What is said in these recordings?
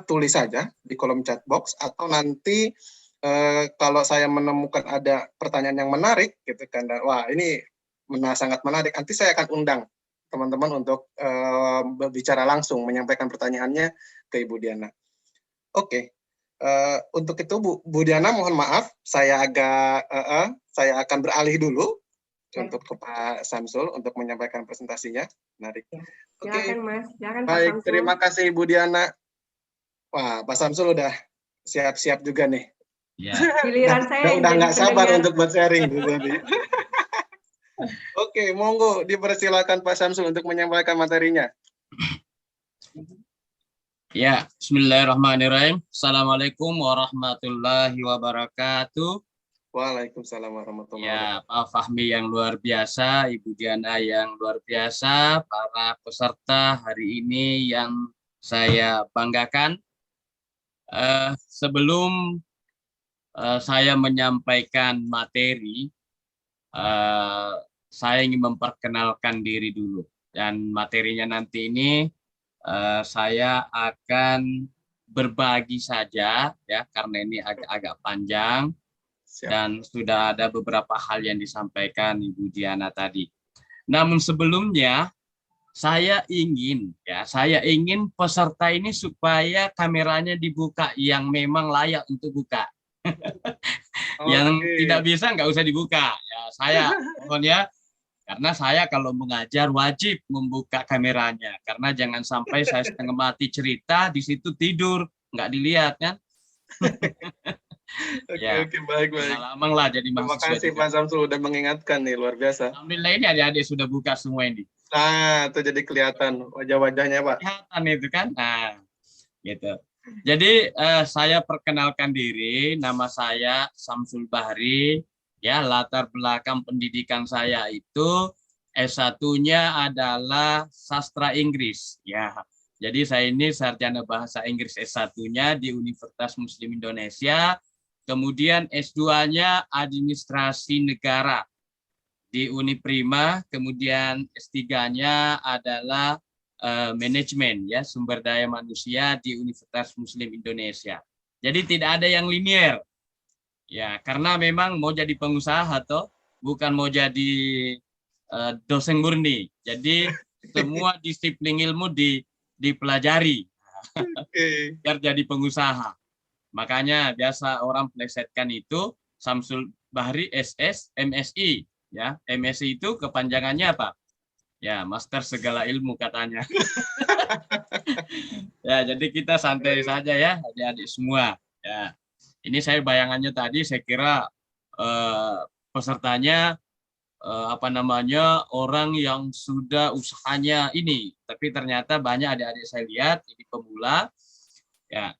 tulis saja di kolom chat box, atau nanti kalau saya menemukan ada pertanyaan yang menarik gitu kan, dan wah ini sangat menarik, nanti saya akan undang teman-teman untuk berbicara langsung, menyampaikan pertanyaannya ke Ibu Diana. Oke. Untuk itu Bu Diana, mohon maaf, saya akan beralih dulu untuk ke Pak Samsul untuk menyampaikan presentasinya. Menarik. Silakan Mas, silakan Pak Baik, Samsul. terima kasih Ibu Diana. Wah, Pak Samsul udah siap-siap juga nih. Ya. Giliran saya udah nggak sabar pendengar. untuk buat sharing tadi. Oke, monggo dipersilakan Pak Samsul untuk menyampaikan materinya. Ya, bismillahirrahmanirrahim. Assalamualaikum warahmatullahi wabarakatuh. Waalaikumsalam warahmatullahi wabarakatuh. Ya, Pak Fahmi yang luar biasa, Ibu Diana yang luar biasa, para peserta hari ini yang saya banggakan. Sebelum saya menyampaikan materi, saya ingin memperkenalkan diri dulu. Dan materinya nanti ini saya akan berbagi saja ya, karena ini agak panjang. Siap. Dan sudah ada beberapa hal yang disampaikan Ibu Diana tadi. Namun sebelumnya saya ingin peserta ini supaya kameranya dibuka yang memang layak untuk buka. Yang tidak bisa nggak usah dibuka. Ya, saya mohon ya, karena saya kalau mengajar wajib membuka kameranya, karena jangan sampai saya setengah mati cerita di situ tidur nggak dilihat kan. Oke, baik. Pengalaman lah jadi mahasiswa. Terima kasih Pak Samsul udah mengingatkan nih, luar biasa. Alhamdulillah ini adik-adik sudah buka semua ini. Nah, itu jadi kelihatan wajah-wajahnya Pak. Kelihatan itu kan. Nah, gitu. Jadi saya perkenalkan diri, nama saya Samsul Bahri. Ya, latar belakang pendidikan saya itu S1-nya adalah sastra Inggris. Ya, jadi saya ini sarjana bahasa Inggris S1-nya di Universitas Muslim Indonesia. Kemudian S2-nya administrasi negara di Uniprima. Kemudian S3-nya adalah manajemen ya, sumber daya manusia di Universitas Muslim Indonesia. Jadi tidak ada yang linier. Ya, karena memang mau jadi pengusaha atau bukan mau jadi dosen murni. Jadi semua disiplin ilmu dipelajari. Biar jadi pengusaha. Makanya biasa orang plesetkan itu Samsul Bahri SS MSI ya. MSI itu kepanjangannya apa? Ya, master segala ilmu katanya. Ya, jadi kita santai saja ya, adik-adik semua. Ya. Ini saya bayangannya tadi saya kira pesertanya orang yang sudah usahanya ini, tapi ternyata banyak adik-adik saya lihat ini pemula. Ya.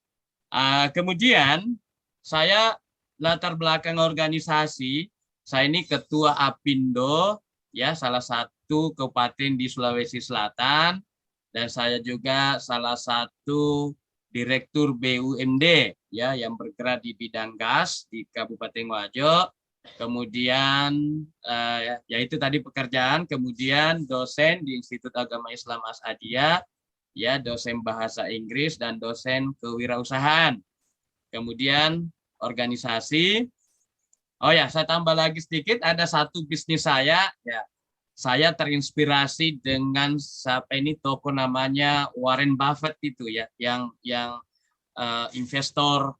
Kemudian saya latar belakang organisasi, saya ini ketua Apindo ya, salah satu kabupaten di Sulawesi Selatan, dan saya juga salah satu direktur BUMD ya yang bergerak di bidang gas di Kabupaten Wajo. Kemudian ya itu tadi pekerjaan, kemudian dosen di Institut Agama Islam As'adiyah ya, dosen bahasa Inggris dan dosen kewirausahaan. Kemudian organisasi. Oh ya, saya tambah lagi sedikit, ada satu bisnis saya ya. Saya terinspirasi dengan siapa ini, toko namanya Warren Buffett itu ya, yang investor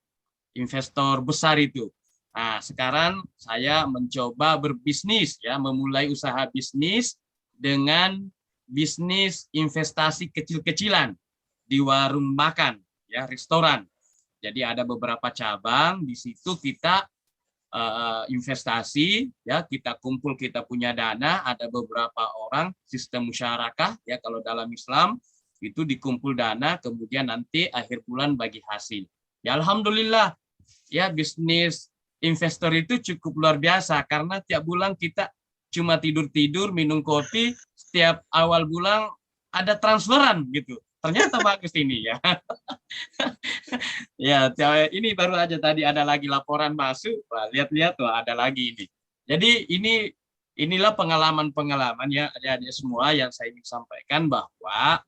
besar itu. Nah, sekarang saya mencoba berbisnis ya, memulai usaha bisnis dengan bisnis investasi kecil-kecilan di warung makan ya, restoran. Jadi ada beberapa cabang di situ kita investasi ya, kita kumpul, kita punya dana, ada beberapa orang, sistem musyarakah ya, kalau dalam Islam itu dikumpul dana, kemudian nanti akhir bulan bagi hasil. Ya alhamdulillah ya, bisnis investor itu cukup luar biasa karena tiap bulan kita cuma tidur-tidur, minum kopi, setiap awal bulan ada transferan gitu. Ternyata bagus ini ya. Ya, ini baru aja tadi ada lagi laporan masuk. Lihat-lihat tuh ada lagi ini. Jadi inilah pengalaman-pengalaman ya adik-adik semua yang saya ingin sampaikan, bahwa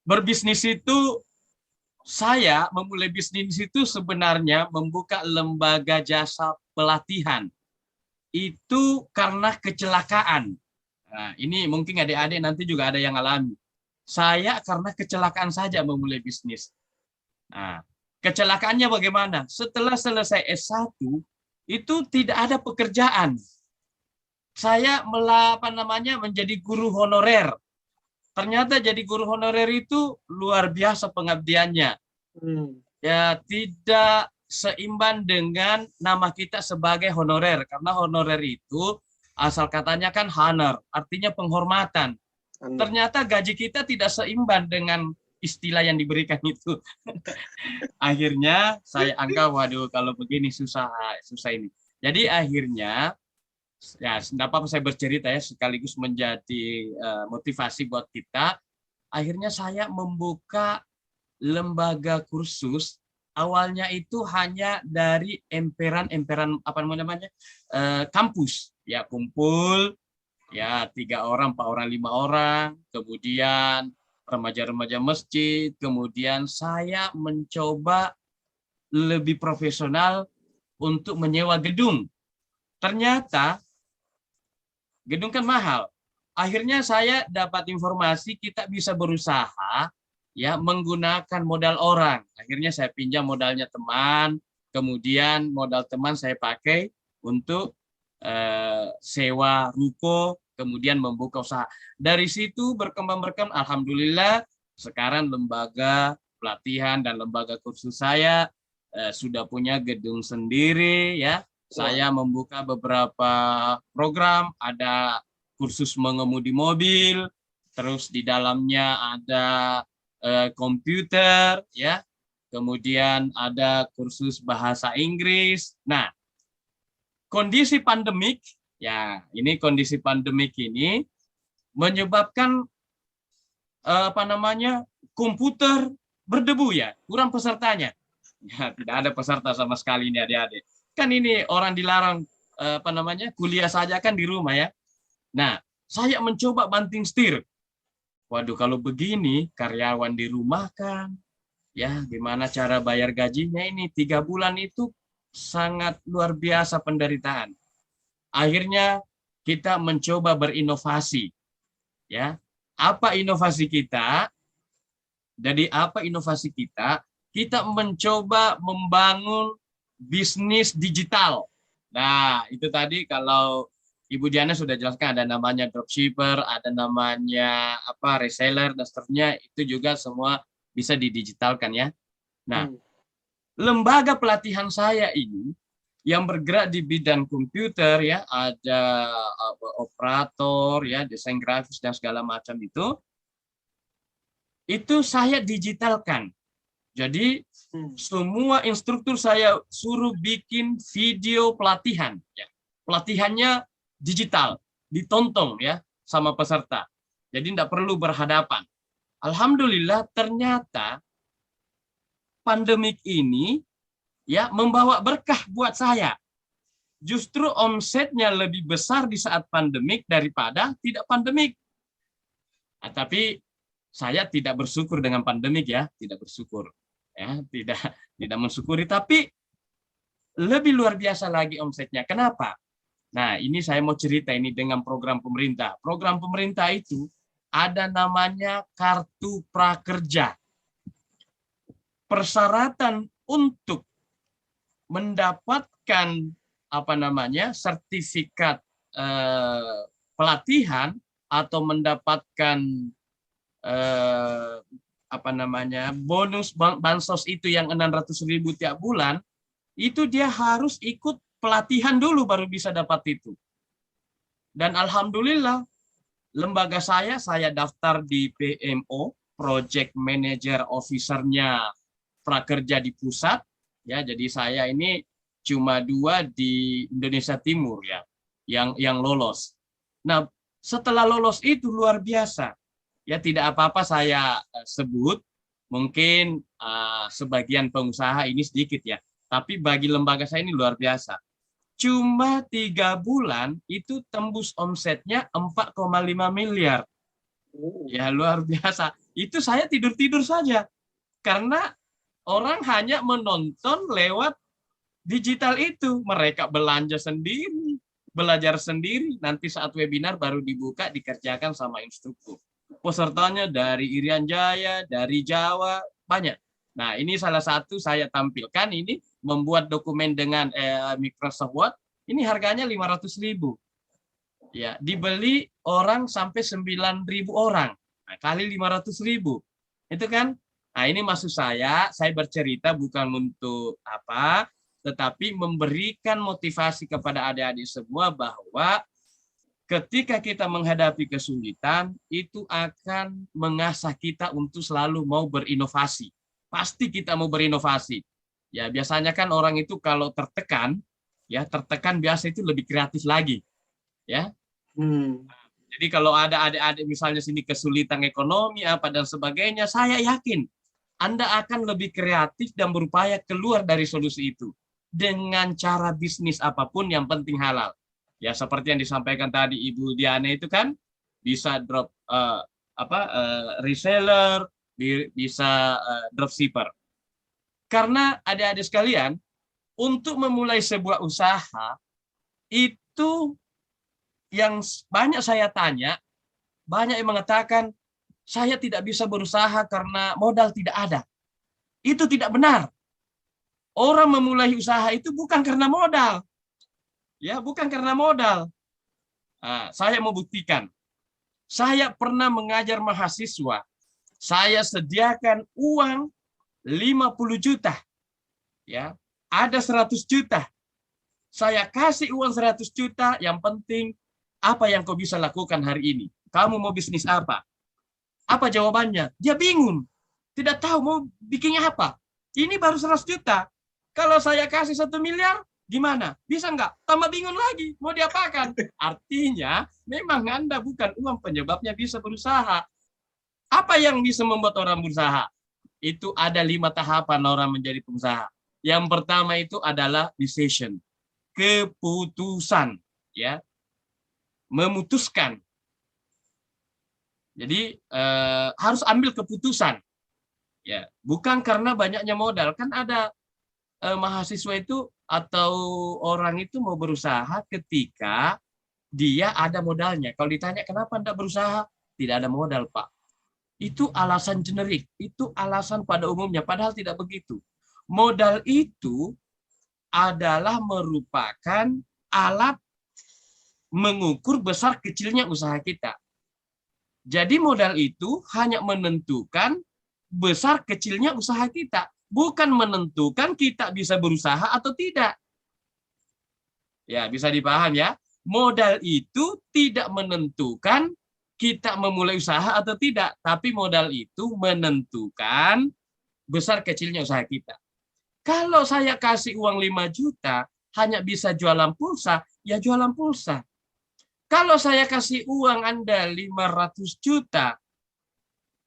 berbisnis itu, saya memulai bisnis itu sebenarnya membuka lembaga jasa pelatihan. Itu karena kecelakaan. Nah, ini mungkin adik-adik nanti juga ada yang alami. Saya karena kecelakaan saja memulai bisnis. Nah, kecelakaannya bagaimana? Setelah selesai S1, itu tidak ada pekerjaan. Saya menjadi guru honorer. Ternyata jadi guru honorer itu luar biasa pengabdiannya. Ya, tidak seimbang dengan nama kita sebagai honorer. Karena honorer itu asal katanya kan honor, artinya penghormatan. Ternyata gaji kita tidak seimbang dengan istilah yang diberikan itu. Akhirnya saya anggap, waduh, kalau begini susah ini. Jadi akhirnya, ya, tidak apa-apa saya bercerita ya, sekaligus menjadi motivasi buat kita. Akhirnya saya membuka lembaga kursus. Awalnya itu hanya dari emperan apa namanya, kampus, ya, kumpul, ya, 3 orang, 4 orang, 5 orang, kemudian remaja-remaja masjid, kemudian saya mencoba lebih profesional untuk menyewa gedung. Ternyata gedung kan mahal. Akhirnya saya dapat informasi kita bisa berusaha, ya, menggunakan modal orang. Akhirnya saya pinjam modalnya teman, kemudian modal teman saya pakai untuk sewa ruko, kemudian membuka usaha. Dari situ berkembang, alhamdulillah sekarang lembaga pelatihan dan lembaga kursus saya sudah punya gedung sendiri, ya. Saya membuka beberapa program, ada kursus mengemudi mobil, terus di dalamnya ada komputer, ya. Kemudian ada kursus bahasa Inggris. Nah, kondisi pandemik, ya, ini kondisi pandemik ini menyebabkan komputer berdebu, ya, kurang pesertanya. Ya, tidak ada peserta sama sekali ini adik-adik. Kan ini orang dilarang kuliah saja kan di rumah, ya. Nah, saya mencoba banting setir. Waduh, kalau begini karyawan dirumahkan, ya, gimana cara bayar gajinya ini? 3 bulan itu sangat luar biasa penderitaan. Akhirnya kita mencoba berinovasi, ya. Apa inovasi kita? Jadi apa inovasi kita? Kita mencoba membangun bisnis digital. Nah, itu tadi kalau Ibu Diana sudah jelaskan, ada namanya dropshipper, ada namanya reseller dan seterusnya, itu juga semua bisa didigitalkan, ya. Nah, lembaga pelatihan saya ini yang bergerak di bidang komputer, ya, ada operator, ya, desain grafis dan segala macam itu saya digitalkan. Jadi semua instruktur saya suruh bikin video pelatihan, ya. Pelatihannya digital, ditonton, ya, sama peserta. Jadi tidak perlu berhadapan. Alhamdulillah ternyata pandemik ini, ya, membawa berkah buat saya. Justru omsetnya lebih besar di saat pandemik daripada tidak pandemik. Nah, tapi saya tidak bersyukur dengan pandemik, ya, tidak bersyukur. Ya, tidak mensyukuri, tapi lebih luar biasa lagi omsetnya. Kenapa? Nah, ini saya mau cerita ini dengan program pemerintah. Program pemerintah itu ada namanya Kartu Prakerja. Persyaratan untuk mendapatkan sertifikat pelatihan atau mendapatkan bonus bansos itu yang 600.000 tiap bulan, itu dia harus ikut pelatihan dulu baru bisa dapat itu. Dan alhamdulillah lembaga saya daftar di PMO, Project Manager Officer-nya prakerja di pusat, ya. Jadi saya ini cuma 2 di Indonesia Timur, ya, yang lolos. Nah, setelah lolos itu luar biasa. Ya, tidak apa-apa saya sebut, mungkin sebagian pengusaha ini sedikit, ya. Tapi bagi lembaga saya ini luar biasa. Cuma 3 bulan itu tembus omsetnya 4,5 miliar. Ya, luar biasa. itu saya tidur-tidur saja. Karena orang hanya menonton lewat digital itu. Mereka belanja sendiri, belajar sendiri. Nanti saat webinar baru dibuka, dikerjakan sama instruktur. Pesertanya dari Irian Jaya, dari Jawa, banyak. Nah, ini salah satu saya tampilkan. Ini membuat dokumen dengan Microsoft Word. Ini harganya 500.000. Ya, dibeli orang sampai 9.000 orang. Nah, kali 500.000. Itu kan. Nah, ini maksud saya bercerita bukan untuk apa, tetapi memberikan motivasi kepada adik-adik semua bahwa ketika kita menghadapi kesulitan, itu akan mengasah kita untuk selalu mau berinovasi. Pasti kita mau berinovasi. Ya, biasanya kan orang itu kalau tertekan, ya tertekan biasa itu lebih kreatif lagi. Ya. Jadi kalau ada adik-adik misalnya sini kesulitan ekonomi apa dan sebagainya, saya yakin Anda akan lebih kreatif dan berupaya keluar dari solusi itu dengan cara bisnis apapun, yang penting halal. Ya, seperti yang disampaikan tadi Ibu Diana itu kan bisa drop reseller, bisa dropshipper. Karena adik-adik sekalian, untuk memulai sebuah usaha itu yang banyak saya tanya, banyak yang mengatakan saya tidak bisa berusaha karena modal tidak ada. Itu tidak benar. Orang memulai usaha itu bukan karena modal. Ya, bukan karena modal. Nah, saya mau buktikan. Saya pernah mengajar mahasiswa. Saya sediakan uang 50 juta. Ya, ada 100 juta. Saya kasih uang 100 juta, yang penting apa yang kau bisa lakukan hari ini? Kamu mau bisnis apa? Apa jawabannya? Dia bingung. Tidak tahu mau bikinnya apa. Ini baru 100 juta. Kalau saya kasih 1 miliar, gimana? Bisa nggak? Tambah bingung lagi. Mau diapakan? Artinya, memang Anda bukan uang penyebabnya bisa berusaha. Apa yang bisa membuat orang berusaha? Itu ada 5 tahapan orang menjadi pengusaha. Yang pertama itu adalah decision. Keputusan. Ya. Memutuskan. Jadi harus ambil keputusan. Ya, bukan karena banyaknya modal. Kan ada mahasiswa itu atau orang itu mau berusaha ketika dia ada modalnya. Kalau ditanya kenapa Anda berusaha, tidak ada modal, Pak. Itu alasan generik, itu alasan pada umumnya, padahal tidak begitu. Modal itu adalah merupakan alat mengukur besar kecilnya usaha kita. Jadi modal itu hanya menentukan besar kecilnya usaha kita, bukan menentukan kita bisa berusaha atau tidak. Ya, bisa dipaham ya. Modal itu tidak menentukan kita memulai usaha atau tidak, tapi modal itu menentukan besar kecilnya usaha kita. Kalau saya kasih uang 5 juta, hanya bisa jualan pulsa, ya jualan pulsa. Kalau saya kasih uang Anda 500 juta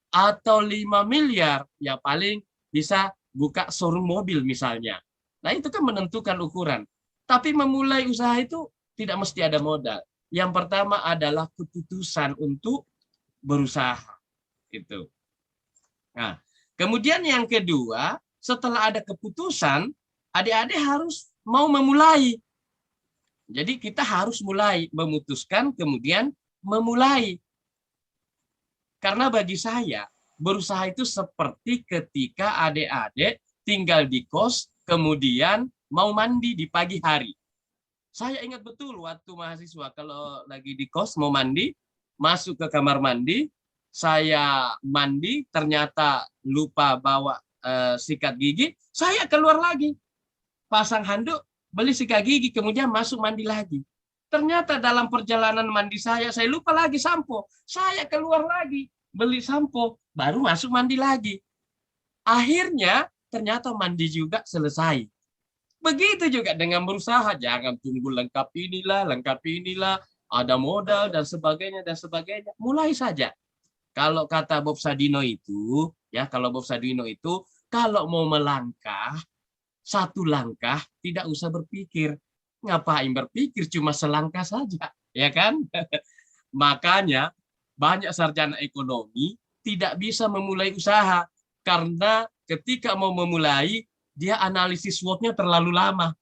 atau 5 miliar, ya paling bisa buka showroom mobil misalnya. Nah, itu kan menentukan ukuran. Tapi memulai usaha itu tidak mesti ada modal. Yang pertama adalah keputusan untuk berusaha. Itu. Nah, kemudian yang kedua, setelah ada keputusan, adik-adik harus mau memulai. Jadi kita harus mulai, memutuskan, kemudian memulai. Karena bagi saya, berusaha itu seperti ketika adik-adik tinggal di kos, kemudian mau mandi di pagi hari. Saya ingat betul waktu mahasiswa kalau lagi di kos mau mandi, masuk ke kamar mandi, saya mandi ternyata lupa bawa sikat gigi, saya keluar lagi, pasang handuk, beli sikat gigi, kemudian masuk mandi lagi. Ternyata dalam perjalanan mandi saya lupa lagi sampo, saya keluar lagi, beli sampo, baru masuk mandi lagi. Akhirnya ternyata mandi juga selesai. Begitu juga dengan berusaha, jangan tunggu lengkap inilah, ada modal dan sebagainya. Mulai saja. Kalau kata Bob Sadino itu, kalau mau melangkah, 1 langkah tidak usah berpikir. Ngapain berpikir, cuma selangkah saja, ya kan? Makanya banyak sarjana ekonomi tidak bisa memulai usaha karena ketika mau memulai dia analisis SWOT-nya terlalu lama.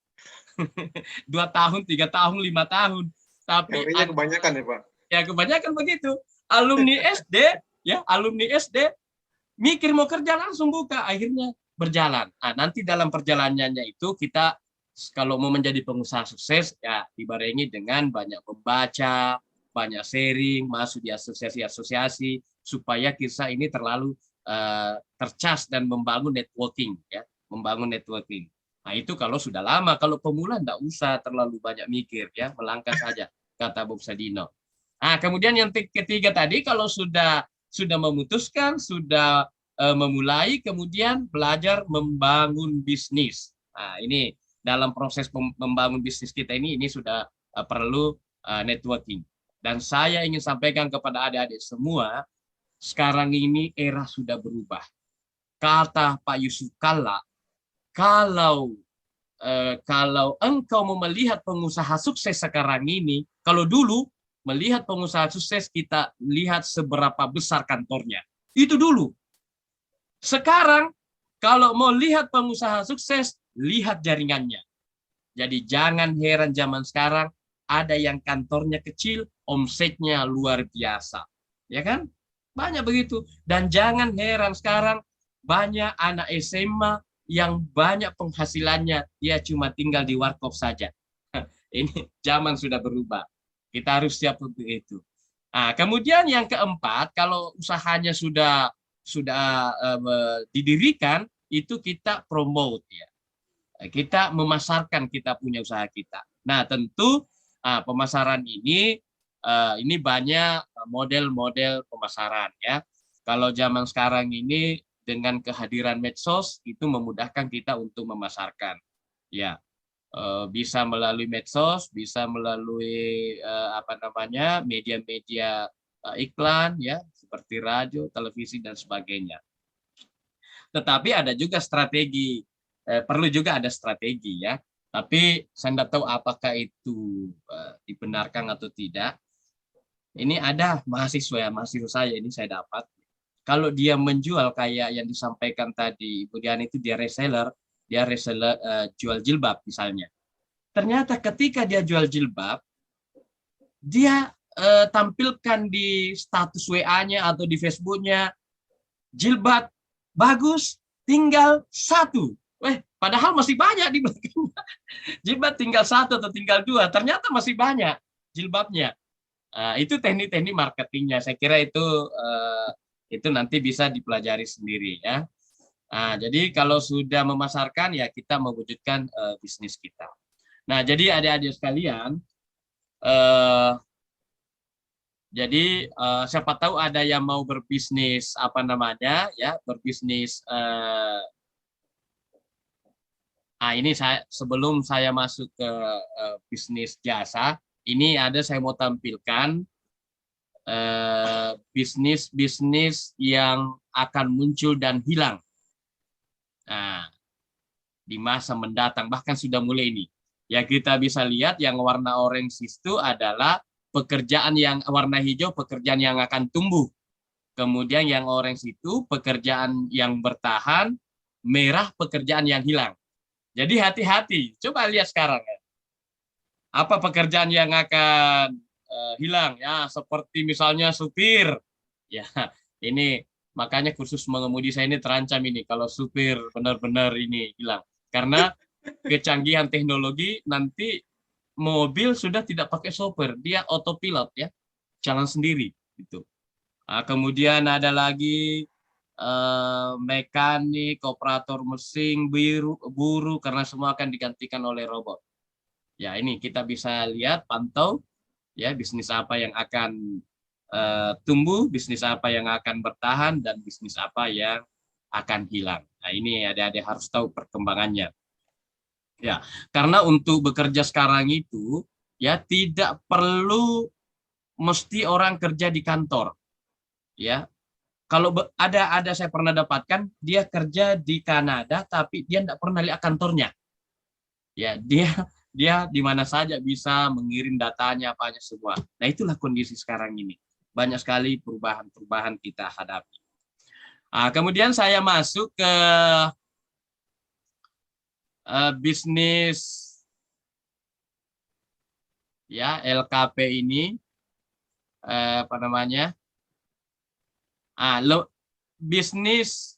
2 tahun, 3 tahun, 5 tahun. Tapi Teorinya kebanyakan ya Pak. ya kebanyakan begitu. Alumni SD mikir mau kerja langsung buka, akhirnya berjalan. Nah, nanti dalam perjalanannya itu kita kalau mau menjadi pengusaha sukses ya dibarengi dengan banyak membaca, banyak sharing, masuk di asosiasi-asosiasi supaya kita ini terlalu tercas dan membangun networking ya, membangun networking. Nah, itu kalau sudah lama, kalau pemula enggak usah terlalu banyak mikir ya, melangkah saja kata Bob Sadino. Nah, kemudian yang ketiga tadi kalau sudah memutuskan, sudah memulai, kemudian belajar membangun bisnis. Nah, ini dalam proses membangun bisnis kita ini sudah perlu networking. Dan saya ingin sampaikan kepada adik-adik semua, sekarang ini era sudah berubah. Kata Pak Yusuf Kalla, kalau engkau mau melihat pengusaha sukses sekarang ini, kalau dulu melihat pengusaha sukses kita lihat seberapa besar kantornya. Itu dulu. Sekarang kalau mau lihat pengusaha sukses, lihat jaringannya. Jadi jangan heran zaman sekarang ada yang kantornya kecil, omsetnya luar biasa. Ya kan? Banyak begitu. Dan jangan heran sekarang banyak anak SMA yang banyak penghasilannya, dia cuma tinggal di warkop saja. Ini zaman sudah berubah. Kita harus siap untuk itu. Nah, kemudian yang keempat, kalau usahanya sudah didirikan, itu kita promote ya. Kita memasarkan kita punya usaha kita. Nah, tentu pemasaran ini banyak model-model pemasaran ya. Kalau zaman sekarang ini dengan kehadiran medsos itu memudahkan kita untuk memasarkan. Ya, bisa melalui medsos, bisa melalui media-media iklan ya, seperti radio, televisi dan sebagainya. Tetapi ada juga strategi, perlu juga ada strategi ya. Tapi saya tidak tahu apakah itu dibenarkan atau tidak. Ini ada mahasiswa saya ini saya dapat. Kalau dia menjual kayak yang disampaikan tadi Ibu Dian itu dia reseller jual jilbab misalnya. Ternyata ketika dia jual jilbab, dia tampilkan di status WA-nya atau di Facebook-nya jilbab bagus, tinggal 1. Padahal masih banyak di belakangnya. Jilbab tinggal 1 atau tinggal 2, ternyata masih banyak jilbabnya. Itu teknik-teknik marketingnya. Saya kira itu nanti bisa dipelajari sendiri ya. Jadi kalau sudah memasarkan ya kita mewujudkan bisnis kita. Nah, jadi adik-adik sekalian, jadi siapa tahu ada yang mau berbisnis berbisnis. Ini sebelum saya masuk ke bisnis jasa, ini saya mau tampilkan bisnis yang akan muncul dan hilang. Nah, di masa mendatang bahkan sudah mulai ini. Ya kita bisa lihat yang warna orange itu adalah pekerjaan yang warna hijau, pekerjaan yang akan tumbuh. Kemudian yang orange itu pekerjaan yang bertahan, merah pekerjaan yang hilang. Jadi hati-hati. Coba lihat sekarang ya. Apa pekerjaan yang akan hilang ya, seperti misalnya supir. Ya, ini makanya kursus mengemudi saya ini terancam ini kalau supir benar-benar ini hilang. Karena kecanggihan teknologi nanti mobil sudah tidak pakai sopir, dia autopilot ya, jalan sendiri gitu. Kemudian ada lagi mekanik, operator mesin, buruh karena semua akan digantikan oleh robot. Ya, ini kita bisa lihat, pantau ya bisnis apa yang akan tumbuh, bisnis apa yang akan bertahan, dan bisnis apa yang akan hilang. Nah, ini adik-adik harus tahu perkembangannya. Ya, karena untuk bekerja sekarang itu ya tidak perlu mesti orang kerja di kantor. Ya. Kalau ada saya pernah dapatkan dia kerja di Kanada tapi dia tidak pernah lihat kantornya. Ya, dia di mana saja bisa mengirim datanya apanya semua. Nah, itulah kondisi sekarang ini. Banyak sekali perubahan-perubahan kita hadapi. Kemudian saya masuk ke bisnis ya LKP ini apa namanya? Bisnis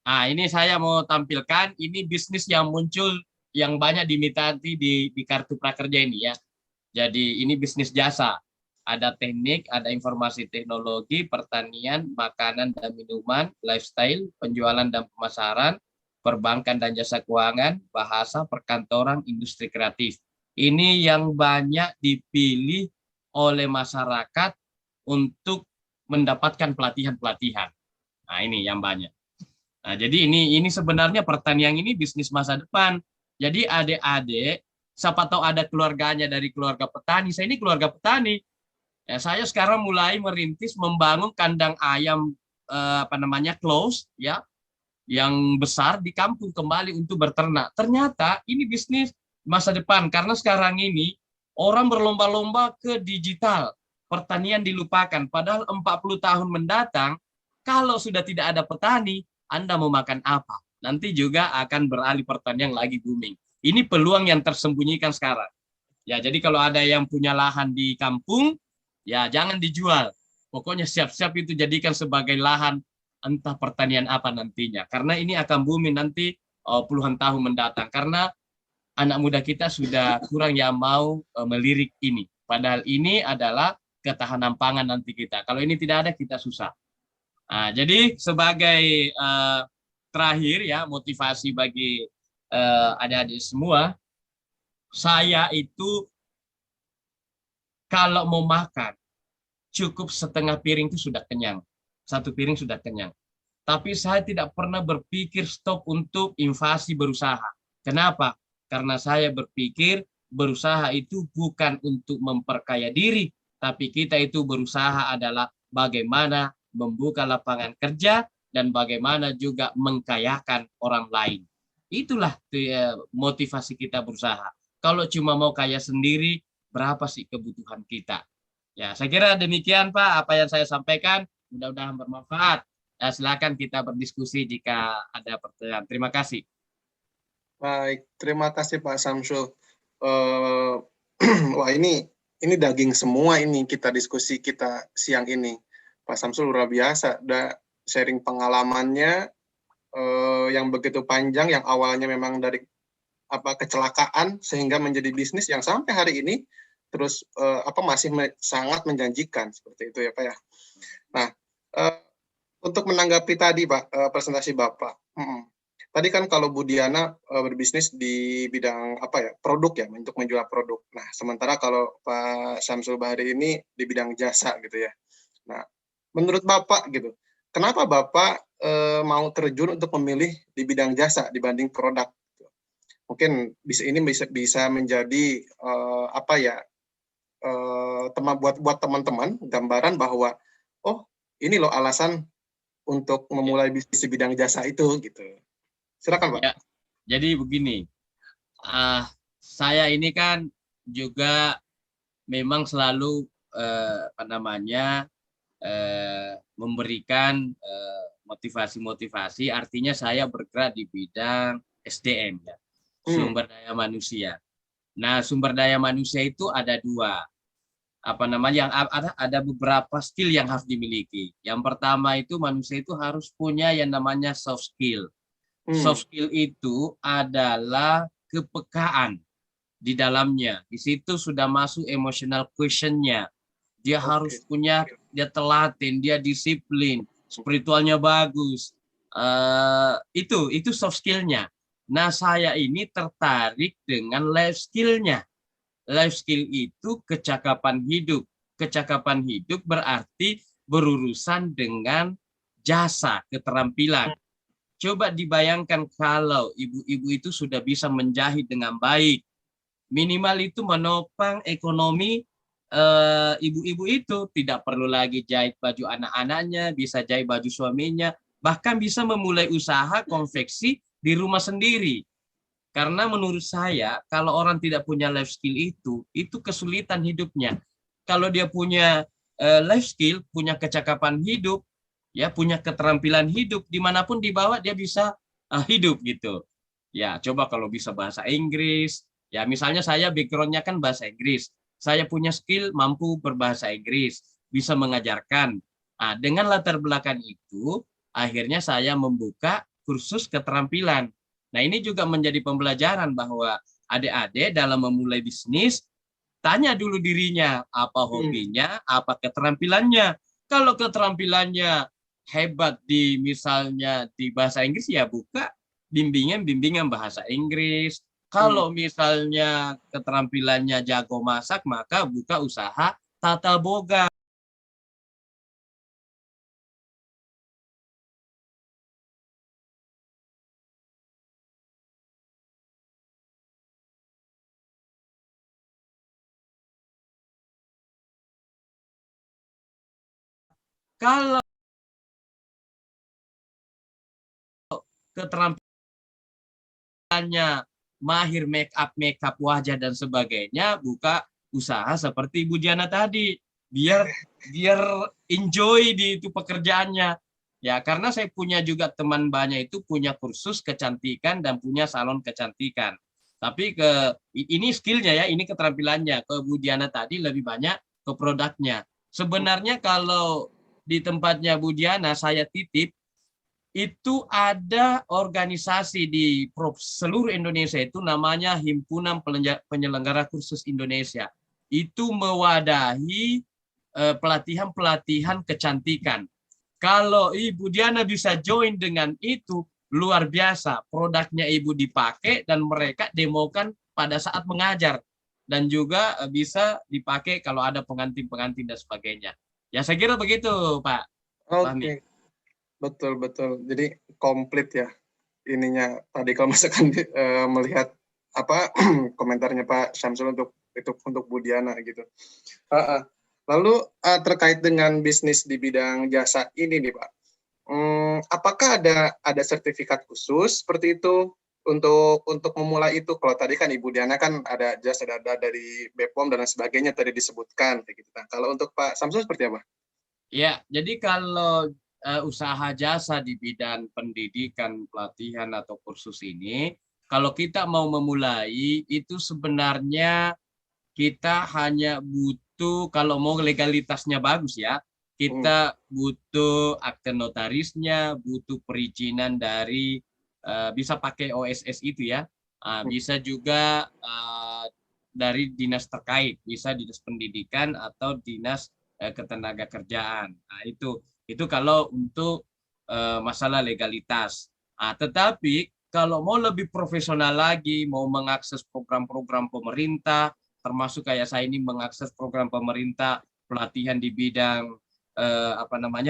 ini saya mau tampilkan ini bisnis yang muncul yang banyak diminati di kartu prakerja ini ya. Jadi ini bisnis jasa. Ada teknik, ada informasi teknologi, pertanian, makanan dan minuman, lifestyle, penjualan dan pemasaran, perbankan dan jasa keuangan, bahasa, perkantoran, industri kreatif. Ini yang banyak dipilih oleh masyarakat untuk mendapatkan pelatihan-pelatihan. Nah, ini yang banyak. Nah, jadi ini sebenarnya pertanian ini bisnis masa depan. Jadi adik-adik, siapa tahu ada keluarganya dari keluarga petani. Saya ini keluarga petani. Ya, saya sekarang mulai merintis membangun kandang ayam close ya, yang besar di kampung kembali untuk berternak. Ternyata ini bisnis masa depan karena sekarang ini orang berlomba-lomba ke digital. Pertanian dilupakan. Padahal 40 tahun mendatang kalau sudah tidak ada petani, Anda mau makan apa? Nanti juga akan beralih pertanian lagi booming. Ini peluang yang tersembunyikan sekarang. Ya, jadi kalau ada yang punya lahan di kampung, ya jangan dijual. Pokoknya siap-siap itu jadikan sebagai lahan entah pertanian apa nantinya. Karena ini akan booming nanti puluhan tahun mendatang. Karena anak muda kita sudah kurang yang mau melirik ini. Padahal ini adalah ketahanan pangan nanti kita. Kalau ini tidak ada, kita susah. Jadi sebagai terakhir ya motivasi bagi adik-adik semua, saya itu kalau mau makan cukup setengah piring itu sudah kenyang, satu piring sudah kenyang. Tapi saya tidak pernah berpikir stop untuk invasi berusaha. Kenapa? Karena saya berpikir berusaha itu bukan untuk memperkaya diri, tapi kita itu berusaha adalah bagaimana membuka lapangan kerja dan bagaimana juga mengkayakan orang lain. Itulah motivasi kita berusaha. Kalau cuma mau kaya sendiri, berapa sih kebutuhan kita? Ya, saya kira demikian Pak apa yang saya sampaikan. Mudah-mudahan bermanfaat. Silakan kita berdiskusi jika ada pertanyaan. Terima kasih. Baik, terima kasih Pak Samsul. Wah ini daging semua ini kita diskusi kita siang ini. Pak Samsul luar biasa, udah sharing pengalamannya yang begitu panjang, yang awalnya memang dari kecelakaan sehingga menjadi bisnis yang sampai hari ini terus masih sangat menjanjikan seperti itu ya Pak ya. Nah, untuk menanggapi tadi Pak presentasi Bapak, tadi kan kalau Bu Diana berbisnis di bidang produk ya, untuk menjual produk. Nah, sementara kalau Pak Samsul Bahri ini di bidang jasa gitu ya. Nah, menurut Bapak gitu, kenapa Bapak mau terjun untuk memilih di bidang jasa dibanding produk? Mungkin bisa menjadi buat teman-teman gambaran bahwa ini loh alasan untuk memulai bisnis di bidang jasa itu gitu. Silakan Pak. Ya, jadi begini, saya ini kan juga memang selalu memberikan motivasi-motivasi. Artinya saya bergerak di bidang SDM ya, sumber daya manusia. Nah, sumber daya manusia itu ada dua. Yang ada beberapa skill yang harus dimiliki. Yang pertama itu manusia itu harus punya yang namanya soft skill. Soft skill itu adalah kepekaan di dalamnya. Di situ sudah masuk emotional quotient-nya. Dia harus punya, dia telaten, dia disiplin, spiritualnya bagus. Itu soft skill-nya. Nah, saya ini tertarik dengan life skill-nya. Life skill itu kecakapan hidup. Kecakapan hidup berarti berurusan dengan jasa, keterampilan. Coba dibayangkan kalau ibu-ibu itu sudah bisa menjahit dengan baik. Minimal itu menopang ekonomi ibu-ibu itu. Tidak perlu lagi jahit baju anak-anaknya, bisa jahit baju suaminya. Bahkan bisa memulai usaha konveksi di rumah sendiri. Karena menurut saya, kalau orang tidak punya life skill itu kesulitan hidupnya. kalau dia punya life skill, punya kecakapan hidup, ya punya keterampilan hidup, dimanapun dibawa dia bisa hidup gitu. Ya coba kalau bisa bahasa Inggris, ya misalnya saya backgroundnya kan bahasa Inggris, saya punya skill mampu berbahasa Inggris, bisa mengajarkan. Nah, dengan latar belakang itu, akhirnya saya membuka kursus keterampilan. Nah, ini juga menjadi pembelajaran bahwa adik-adik dalam memulai bisnis, tanya dulu dirinya, apa hobinya, apa keterampilannya. Kalau keterampilannya hebat di misalnya di bahasa Inggris, ya buka bimbingan bahasa Inggris. Kalau misalnya keterampilannya jago masak, maka buka usaha tata boga. Kalau keterampilannya mahir make up wajah dan sebagainya, buka usaha seperti Ibu Diana tadi, biar enjoy di itu pekerjaannya. Ya, karena saya punya juga teman banyak itu punya kursus kecantikan dan punya salon kecantikan. Tapi ini skillnya ya, ini keterampilannya. Ke Bu Diana tadi lebih banyak ke produknya. Sebenarnya kalau di tempatnya Bu Diana saya titip, itu ada organisasi di seluruh Indonesia itu namanya Himpunan Penyelenggara Kursus Indonesia. Itu mewadahi pelatihan-pelatihan kecantikan. Kalau Ibu Diana bisa join dengan itu, luar biasa. Produknya Ibu dipakai dan mereka demokan pada saat mengajar. Dan juga bisa dipakai kalau ada pengantin-pengantin dan sebagainya. Ya saya kira begitu Pak Fahmi. Oke, betul. Jadi komplit ya ininya tadi kalau misalkan melihat apa komentarnya Pak Syamsul untuk Bu Diana gitu. Lalu terkait dengan bisnis di bidang jasa ini nih Pak, apakah ada sertifikat khusus seperti itu untuk memulai itu? Kalau tadi kan Ibu Diana kan ada jasa dari BPOM dan lain sebagainya tadi disebutkan kayak gitu. Nah, kalau untuk Pak Samsul seperti apa? Ya, jadi kalau usaha jasa di bidang pendidikan, pelatihan atau kursus ini, kalau kita mau memulai itu sebenarnya kita hanya butuh, kalau mau legalitasnya bagus ya, kita butuh akte notarisnya, butuh perizinan dari bisa pakai OSS itu ya, bisa juga dari dinas terkait, bisa dinas pendidikan atau dinas ketenaga kerjaan. Nah, itu kalau untuk masalah legalitas. Tetapi kalau mau lebih profesional lagi, mau mengakses program-program pemerintah, termasuk kayak saya ini mengakses program pemerintah pelatihan di bidang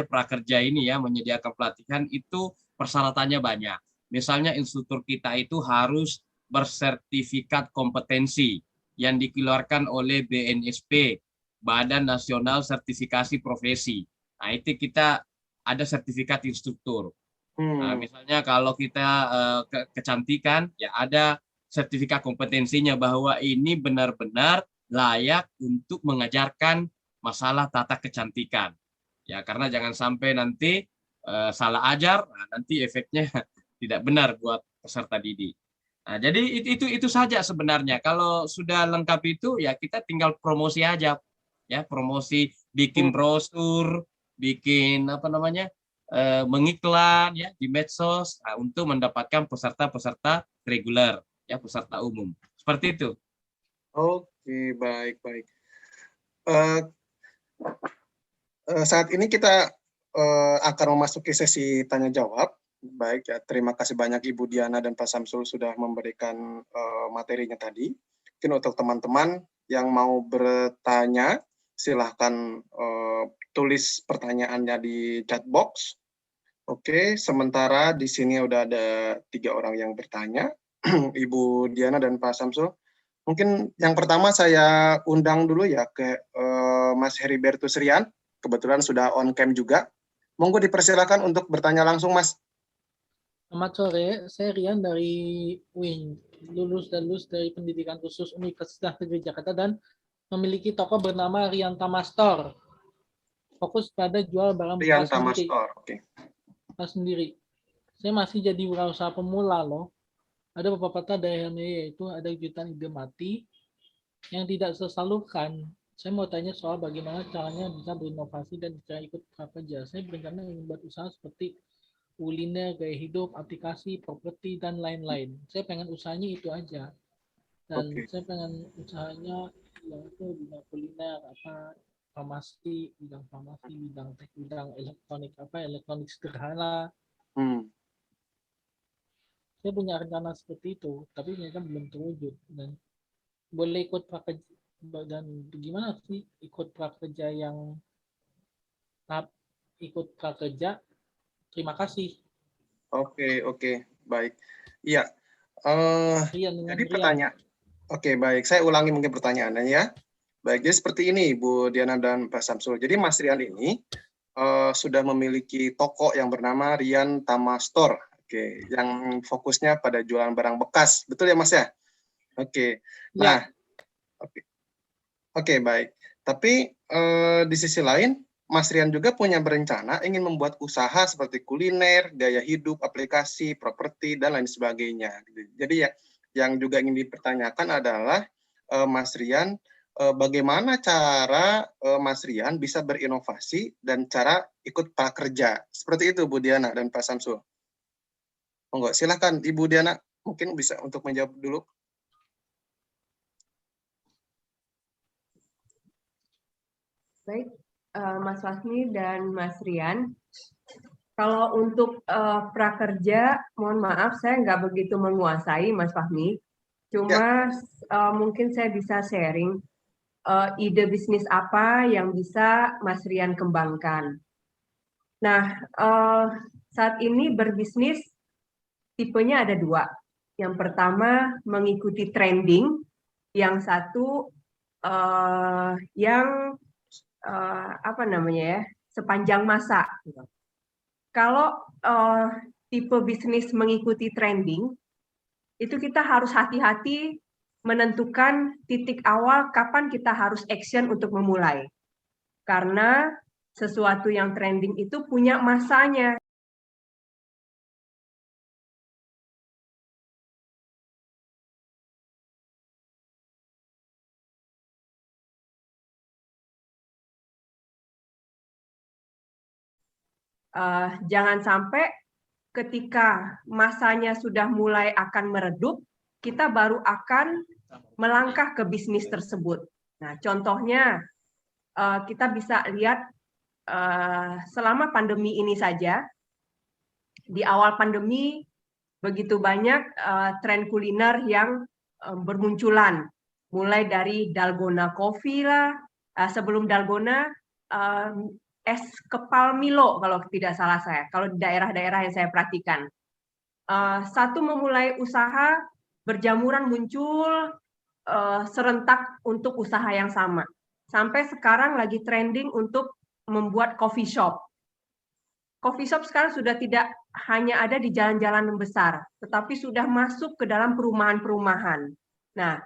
prakerja ini ya, menyediakan pelatihan, itu persyaratannya banyak. Misalnya instruktur kita itu harus bersertifikat kompetensi yang dikeluarkan oleh BNSP, Badan Nasional Sertifikasi Profesi. Nah, itu kita ada sertifikat instruktur. Nah, misalnya kalau kita kecantikan, ya ada sertifikat kompetensinya bahwa ini benar-benar layak untuk mengajarkan masalah tata kecantikan. Ya, karena jangan sampai nanti salah ajar, nanti efeknya tidak benar buat peserta didik. Nah, jadi itu saja sebenarnya. Kalau sudah lengkap itu ya kita tinggal promosi aja, ya promosi, bikin brosur, bikin mengiklan ya di medsos untuk mendapatkan peserta-peserta reguler, ya peserta umum. Seperti itu. Oke, baik. Saat ini kita akan memasuki sesi tanya jawab. Baik ya, terima kasih banyak Ibu Diana dan Pak Samsul sudah memberikan materinya tadi. Mungkin untuk teman-teman yang mau bertanya, silahkan tulis pertanyaannya di chat box. Oke, sementara di sini udah ada 3 orang yang bertanya, Ibu Diana dan Pak Samsul. Mungkin yang pertama saya undang dulu ya ke Mas Heribertus Rian, kebetulan sudah on cam juga. Monggo dipersilakan untuk bertanya langsung, Mas. Selamat sore, saya Rian dari UIN, lulus dari Pendidikan Khusus Universitas Negeri Jakarta dan memiliki toko bernama Rian Tama Store. Fokus pada jual barang Rian bekas Tama sendiri. Store. Oke. Sendiri. Saya masih jadi wirausaha pemula loh. Ada pepatah daerahnya yaitu ada jutaan ide mati yang tidak tersalurkan. Saya mau tanya soal bagaimana caranya bisa berinovasi dan cara ikut prakerja. Saya berencana membuat usaha seperti kuliner, gaya hidup, aplikasi, properti, dan lain-lain. Saya pengen usahanya itu aja. Dan Oke. saya pengen usahanya yang itu bidang kuliner, bidang farmasi, bidang elektronik, elektronik sederhana. Saya punya rencana seperti itu, tapi mereka belum terwujud. Dan boleh ikut prakerja, dan gimana sih ikut prakerja yang ikut prakerja? Terima kasih. Oke, baik. Iya. Jadi Rian. pertanyaan. Oke, baik. Saya ulangi mungkin pertanyaannya ya. Baik, jadi seperti ini Bu Diana dan Pak Samsul. Jadi Mas Rian ini sudah memiliki toko yang bernama Rian Tama Store. Oke, yang fokusnya pada jualan barang bekas. Betul ya Mas ya? Oke. Nah, oke, baik. Tapi di sisi lain, Mas Rian juga punya berencana ingin membuat usaha seperti kuliner, gaya hidup, aplikasi, properti, dan lain sebagainya. Jadi ya, yang juga ingin dipertanyakan adalah Mas Rian, bagaimana cara Mas Rian bisa berinovasi dan cara ikut prakerja. Seperti itu Bu Diana dan Pak Samsul. Monggo, silakan Ibu Diana, mungkin bisa untuk menjawab dulu. Baik, Mas Fasmi dan Mas Rian. Kalau untuk prakerja, mohon maaf saya nggak begitu menguasai Mas Fahmi. Cuma mungkin saya bisa sharing ide bisnis apa yang bisa Mas Rian kembangkan. Nah, saat ini berbisnis tipenya ada dua. Yang pertama mengikuti trending, yang satu yang sepanjang masa. Kalau tipe bisnis mengikuti trending, itu kita harus hati-hati menentukan titik awal kapan kita harus action untuk memulai. Karena sesuatu yang trending itu punya masanya. Jangan sampai ketika masanya sudah mulai akan meredup, kita baru akan melangkah ke bisnis tersebut. Nah, contohnya kita bisa lihat selama pandemi ini saja, di awal pandemi begitu banyak tren kuliner yang bermunculan, mulai dari dalgona coffee lah, sebelum dalgona es kepal Milo kalau tidak salah saya, kalau di daerah-daerah yang saya perhatikan. Satu memulai usaha, berjamuran muncul serentak untuk usaha yang sama. Sampai sekarang lagi trending untuk membuat coffee shop. Coffee shop sekarang sudah tidak hanya ada di jalan-jalan besar, tetapi sudah masuk ke dalam perumahan-perumahan. Nah,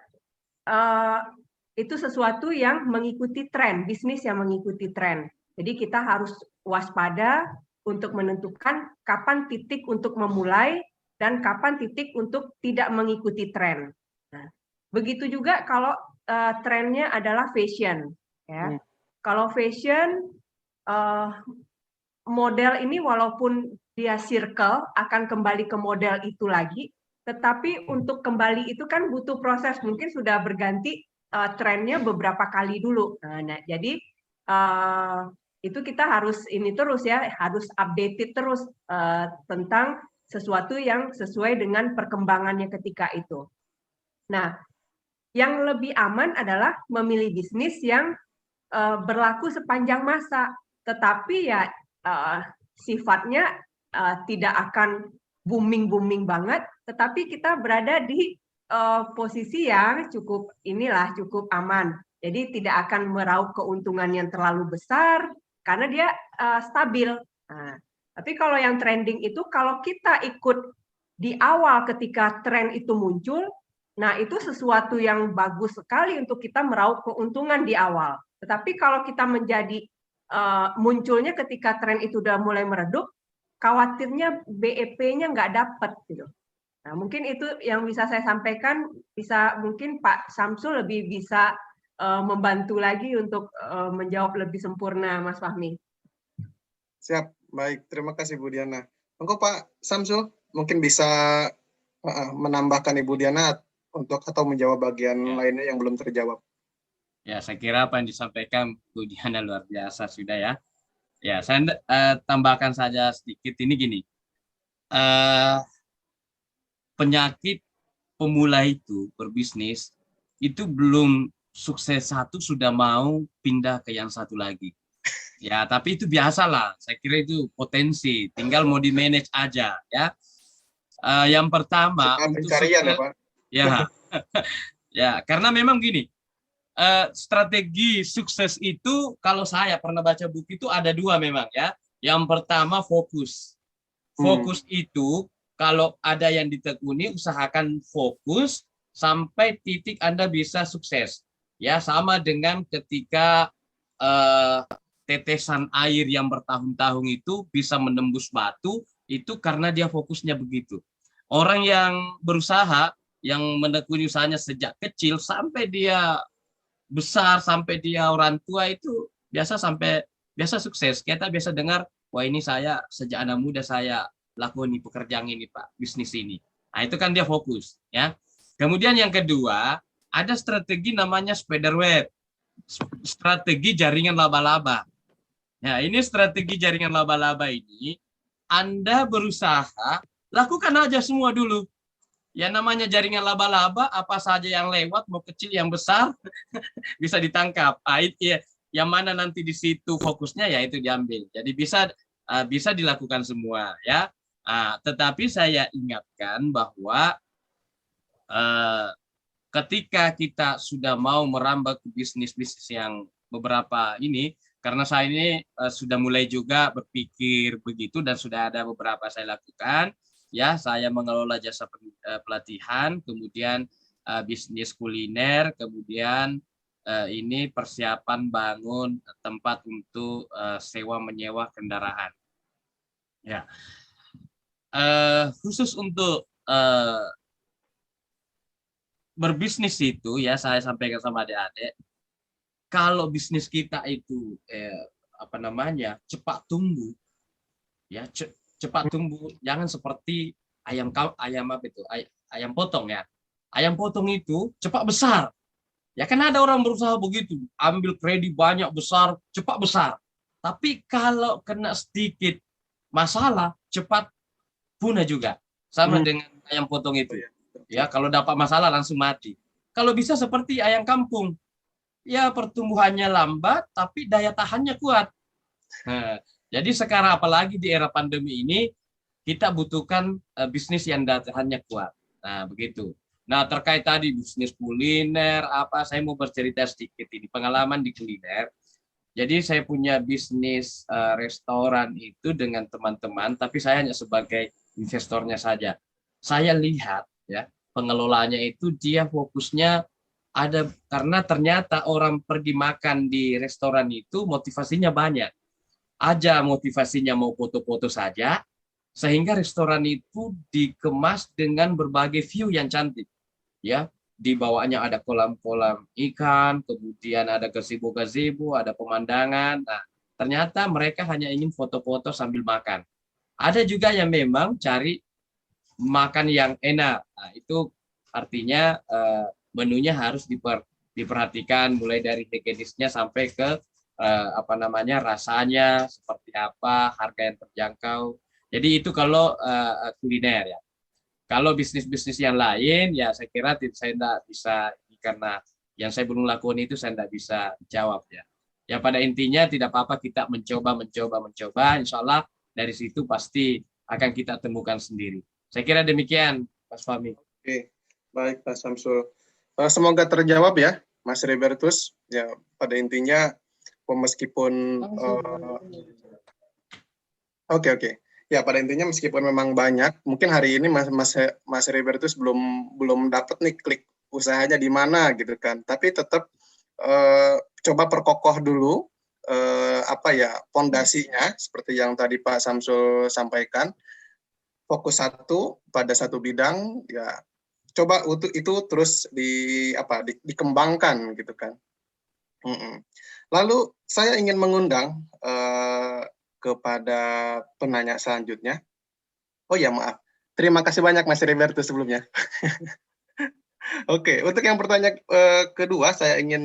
itu sesuatu yang mengikuti tren, bisnis yang mengikuti tren. Jadi kita harus waspada untuk menentukan kapan titik untuk memulai dan kapan titik untuk tidak mengikuti tren. Nah, begitu juga kalau trennya adalah fashion. Ya. Kalau fashion, model ini walaupun dia circle akan kembali ke model itu lagi, tetapi untuk kembali itu kan butuh proses. Mungkin sudah berganti trennya beberapa kali dulu. Nah, jadi itu kita harus ini terus ya, harus updated terus tentang sesuatu yang sesuai dengan perkembangannya ketika itu. Nah, yang lebih aman adalah memilih bisnis yang berlaku sepanjang masa, tetapi ya sifatnya tidak akan booming banget, tetapi kita berada di posisi yang cukup aman. Jadi tidak akan meraup keuntungan yang terlalu besar karena dia stabil. Nah, tapi kalau yang trending itu kalau kita ikut di awal ketika tren itu muncul, Nah, itu sesuatu yang bagus sekali untuk kita meraup keuntungan di awal. Tetapi kalau kita menjadi munculnya ketika tren itu udah mulai meredup, khawatirnya BEP-nya nggak dapat gitu. Nah, mungkin itu yang bisa saya sampaikan. Bisa mungkin Pak Samsul lebih bisa membantu lagi untuk menjawab lebih sempurna, Mas Fahmi. Siap, baik. Terima kasih Bu Diana. Monggo Pak Samsul, mungkin bisa menambahkan Ibu Diana untuk atau menjawab bagian lainnya yang belum terjawab. Ya, saya kira apa yang disampaikan Bu Diana luar biasa sudah ya. Ya, saya tambahkan saja sedikit ini gini. Penyakit pemula itu berbisnis itu belum sukses satu sudah mau pindah ke yang satu lagi. Ya, tapi itu biasalah. Saya kira itu potensi, tinggal mau di manage aja ya. Yang pertama untuk pencarian ya sukses, Pak. ya, ya karena memang gini, strategi sukses itu kalau saya pernah baca buku itu ada dua memang ya. Yang pertama fokus. Fokus itu kalau ada yang ditekuni, usahakan fokus sampai titik Anda bisa sukses. Ya, sama dengan ketika tetesan air yang bertahun-tahun itu bisa menembus batu, itu karena dia fokusnya begitu. Orang yang berusaha, yang menekuni usahanya sejak kecil sampai dia besar, sampai dia orang tua itu biasa sukses. Kita biasa dengar, wah ini saya sejak anak muda saya lakukan pekerjaan ini Pak, bisnis ini. Nah, itu kan dia fokus ya. Kemudian yang kedua, ada strategi namanya spider web. Strategi jaringan laba-laba. Nah, ini strategi jaringan laba-laba ini Anda berusaha lakukan aja semua dulu. Ya namanya jaringan laba-laba, apa saja yang lewat, mau kecil yang besar bisa ditangkap. Yang mana nanti di situ fokusnya ya itu diambil. Jadi bisa dilakukan semua ya. Tetapi saya ingatkan bahwa ketika kita sudah mau merambah ke bisnis-bisnis yang beberapa ini, karena saya ini sudah mulai juga berpikir begitu dan sudah ada beberapa saya lakukan. Ya, saya mengelola jasa pelatihan, kemudian bisnis kuliner, kemudian ini persiapan bangun tempat untuk sewa menyewa kendaraan. Ya, khusus untuk berbisnis itu ya saya sampaikan sama adik-adik. Kalau bisnis kita itu cepat tumbuh, ya cepat tumbuh, jangan seperti ayam potong ya. Ayam potong itu cepat besar. Ya kan ada orang berusaha begitu, ambil kredit banyak besar, cepat besar. Tapi kalau kena sedikit masalah, cepat punah juga. Sama dengan ayam potong itu. Ya, kalau dapat masalah langsung mati. Kalau bisa seperti ayam kampung, ya pertumbuhannya lambat tapi daya tahannya kuat. Nah, jadi sekarang apalagi di era pandemi ini kita butuhkan bisnis yang daya tahannya kuat. Nah, begitu. Nah, terkait tadi bisnis kuliner saya mau bercerita sedikit ini pengalaman di kuliner. Jadi saya punya bisnis restoran itu dengan teman-teman, tapi saya hanya sebagai investornya saja. Saya lihat ya, pengelolanya itu dia fokusnya ada karena ternyata orang pergi makan di restoran itu motivasinya banyak. Aja motivasinya mau foto-foto saja, sehingga restoran itu dikemas dengan berbagai view yang cantik. Ya, di bawahnya ada kolam-kolam ikan, kemudian ada gazebo-gazebo, ada pemandangan. Nah, ternyata mereka hanya ingin foto-foto sambil makan. Ada juga yang memang cari makan yang enak. Nah, itu artinya menunya harus diperhatikan mulai dari higienisnya sampai ke rasanya seperti apa, harga yang terjangkau. Jadi itu kalau kuliner ya. Kalau bisnis-bisnis yang lain ya saya kira saya tidak bisa karena yang saya belum lakukan itu saya tidak bisa jawab ya. Ya pada intinya tidak apa-apa kita mencoba. Insya Allah dari situ pasti akan kita temukan sendiri. Saya kira demikian, Mas Fahmi. Oke, baik Pak Samsul. Semoga terjawab ya, Mas Robertus. Ya, pada intinya meskipun oke. Ya, pada intinya meskipun memang banyak, mungkin hari ini Mas Robertus belum dapat nih klik usahanya di mana gitu kan. Tapi tetap coba perkokoh dulu pondasinya seperti yang tadi Pak Samsul sampaikan. Fokus pada satu bidang, ya coba untuk itu terus dikembangkan gitu kan. Lalu saya ingin mengundang kepada penanya selanjutnya. Oh ya, maaf. Terima kasih banyak Mas Robertus sebelumnya. Oke, untuk yang pertanyaan kedua, saya ingin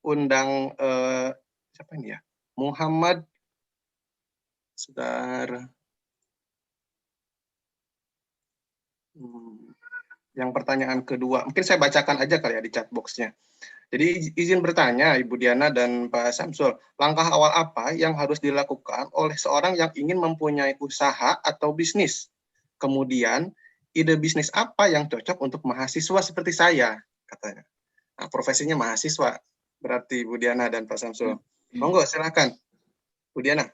undang siapa ini ya? Muhammad. Sebentar. Yang pertanyaan kedua, mungkin saya bacakan aja kali ya di chat box-nya. Jadi izin bertanya Ibu Diana dan Pak Samsul, langkah awal apa yang harus dilakukan oleh seorang yang ingin mempunyai usaha atau bisnis? Kemudian, ide bisnis apa yang cocok untuk mahasiswa seperti saya? Katanya. Nah, profesinya mahasiswa, berarti Bu Diana dan Pak Samsul. Monggo, silakan. Bu Diana.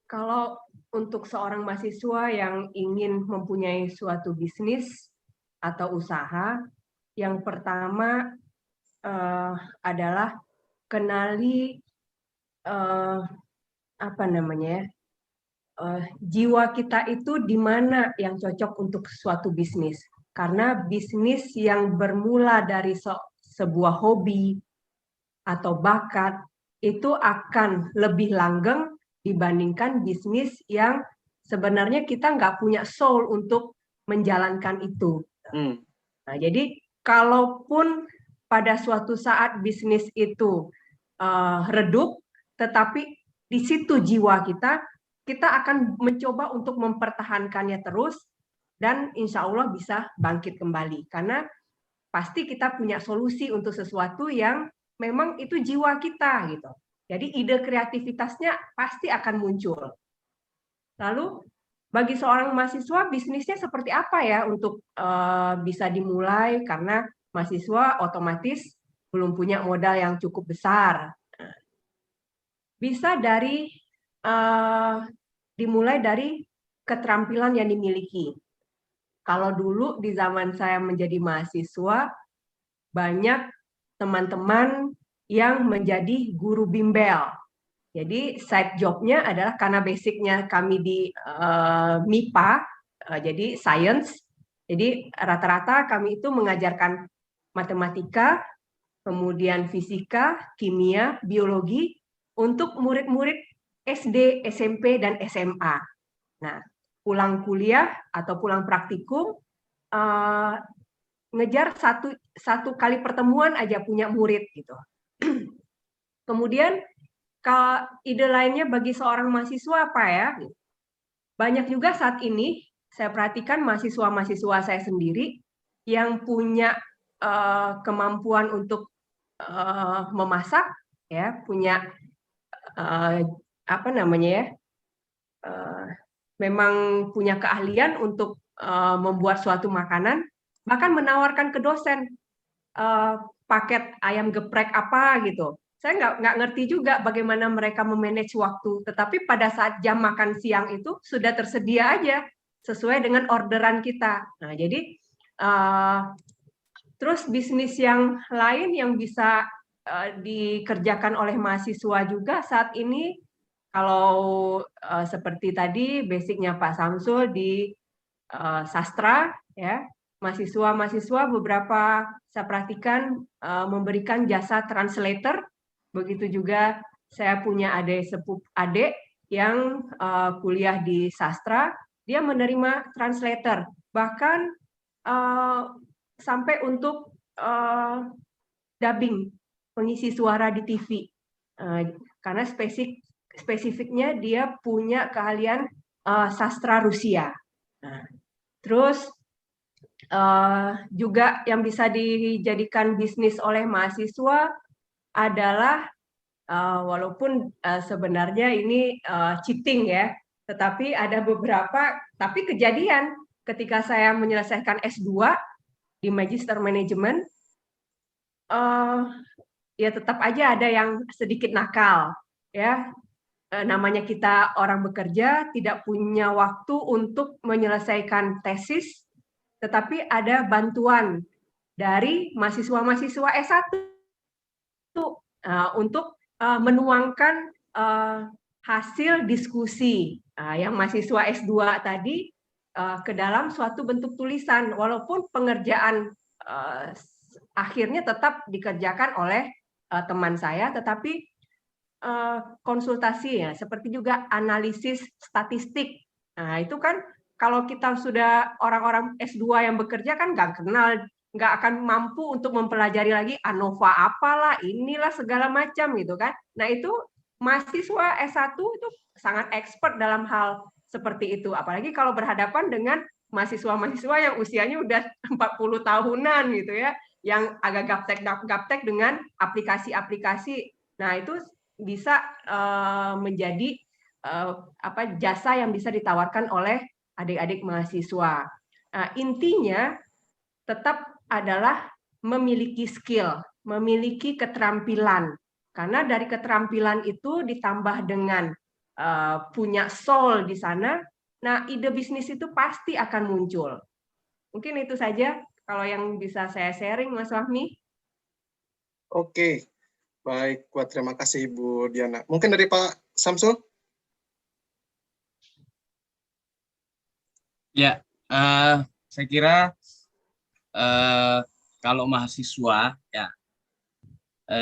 Kalau untuk seorang mahasiswa yang ingin mempunyai suatu bisnis atau usaha, yang pertama adalah kenali jiwa kita itu di mana yang cocok untuk suatu bisnis. Karena bisnis yang bermula dari sebuah hobi atau bakat itu akan lebih langgeng dibandingkan bisnis yang sebenarnya kita nggak punya soul untuk menjalankan itu. Nah, jadi kalaupun pada suatu saat bisnis itu redup, tetapi di situ jiwa kita akan mencoba untuk mempertahankannya terus, dan insya Allah bisa bangkit kembali. Karena pasti kita punya solusi untuk sesuatu yang memang itu jiwa kita gitu. Jadi ide kreativitasnya pasti akan muncul. Lalu bagi seorang mahasiswa bisnisnya seperti apa ya untuk bisa dimulai, karena mahasiswa otomatis belum punya modal yang cukup besar. Bisa dimulai dari keterampilan yang dimiliki. Kalau dulu di zaman saya menjadi mahasiswa, banyak teman-teman yang menjadi guru bimbel. Jadi side job-nya adalah karena basicnya kami di MIPA, jadi science. Jadi rata-rata kami itu mengajarkan matematika, kemudian fisika, kimia, biologi untuk murid-murid SD, SMP, dan SMA. Nah, pulang kuliah atau pulang praktikum, ngejar satu kali pertemuan aja punya murid gitu. Kemudian ide lainnya bagi seorang mahasiswa apa ya? Banyak juga saat ini saya perhatikan mahasiswa-mahasiswa saya sendiri yang punya kemampuan untuk memasak, ya, punya memang punya keahlian untuk membuat suatu makanan, bahkan menawarkan ke dosen paket ayam geprek apa gitu. Saya nggak ngerti juga bagaimana mereka memanage waktu, tetapi pada saat jam makan siang itu sudah tersedia aja sesuai dengan orderan kita. Nah, jadi terus bisnis yang lain yang bisa dikerjakan oleh mahasiswa juga saat ini, kalau seperti tadi basicnya Pak Samsul di sastra, ya, mahasiswa beberapa saya perhatikan memberikan jasa translator. Begitu juga saya punya adik yang kuliah di sastra, dia menerima translator, bahkan sampai untuk dubbing, pengisi suara di TV, karena spesifiknya dia punya keahlian sastra Rusia. Nah, terus juga yang bisa dijadikan bisnis oleh mahasiswa adalah walaupun sebenarnya ini cheating ya, tetapi ada beberapa, tapi kejadian ketika saya menyelesaikan S2 di Magister Manajemen, ya tetap aja ada yang sedikit nakal, ya. namanya kita orang bekerja tidak punya waktu untuk menyelesaikan tesis, tetapi ada bantuan dari mahasiswa-mahasiswa S1 untuk menuangkan hasil diskusi yang mahasiswa S2 tadi ke dalam suatu bentuk tulisan, walaupun pengerjaan akhirnya tetap dikerjakan oleh teman saya, tetapi konsultasi ya, seperti juga analisis statistik. Nah, itu kan kalau kita sudah orang-orang S2 yang bekerja kan nggak akan mampu untuk mempelajari lagi ANOVA apalah, inilah segala macam gitu kan. Nah, itu mahasiswa S1 itu sangat expert dalam hal seperti itu. Apalagi kalau berhadapan dengan mahasiswa-mahasiswa yang usianya udah 40 tahunan gitu ya, yang agak gaptek dengan aplikasi-aplikasi. Nah, itu bisa menjadi jasa yang bisa ditawarkan oleh adik-adik mahasiswa. Intinya tetap adalah memiliki skill, memiliki keterampilan. Karena dari keterampilan itu ditambah dengan punya soul di sana, nah ide bisnis itu pasti akan muncul. Mungkin itu saja kalau yang bisa saya sharing, Mas Fahmi. Oke, baik. Terima kasih Bu Diana. Mungkin dari Pak Samsul? Ya, saya kira kalau mahasiswa ya,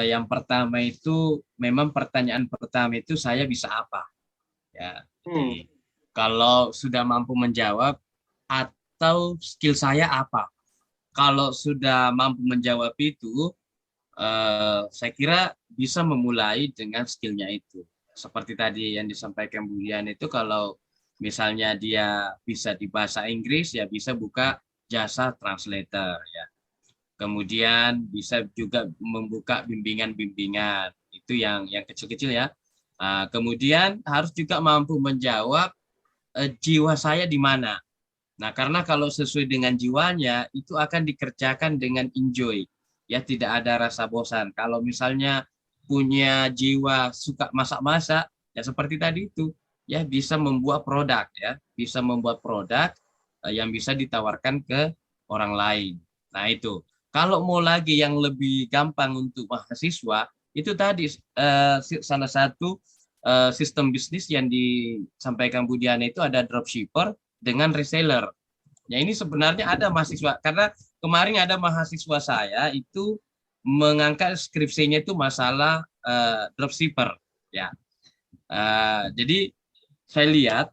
yang pertama itu memang pertanyaan pertama itu saya bisa apa ya. Jadi, kalau sudah mampu menjawab atau skill saya apa. Kalau sudah mampu menjawab itu, saya kira bisa memulai dengan skillnya itu. Seperti tadi yang disampaikan Bu Dian itu, kalau misalnya dia bisa di bahasa Inggris, ya bisa buka jasa translator ya. Kemudian bisa juga membuka bimbingan-bimbingan, itu yang kecil-kecil ya. Kemudian harus juga mampu menjawab jiwa saya di mana. Nah, karena kalau sesuai dengan jiwanya itu akan dikerjakan dengan enjoy, ya tidak ada rasa bosan. Kalau misalnya punya jiwa suka masak-masak, ya seperti tadi itu, ya bisa membuat produk, ya bisa membuat produk yang bisa ditawarkan ke orang lain. Nah itu. Kalau mau lagi yang lebih gampang untuk mahasiswa, itu tadi salah satu sistem bisnis yang disampaikan Bu Diana itu ada dropshipper dengan reseller. Ya ini sebenarnya ada mahasiswa, karena kemarin ada mahasiswa saya itu mengangkat skripsinya itu masalah dropshipper. Ya, jadi saya lihat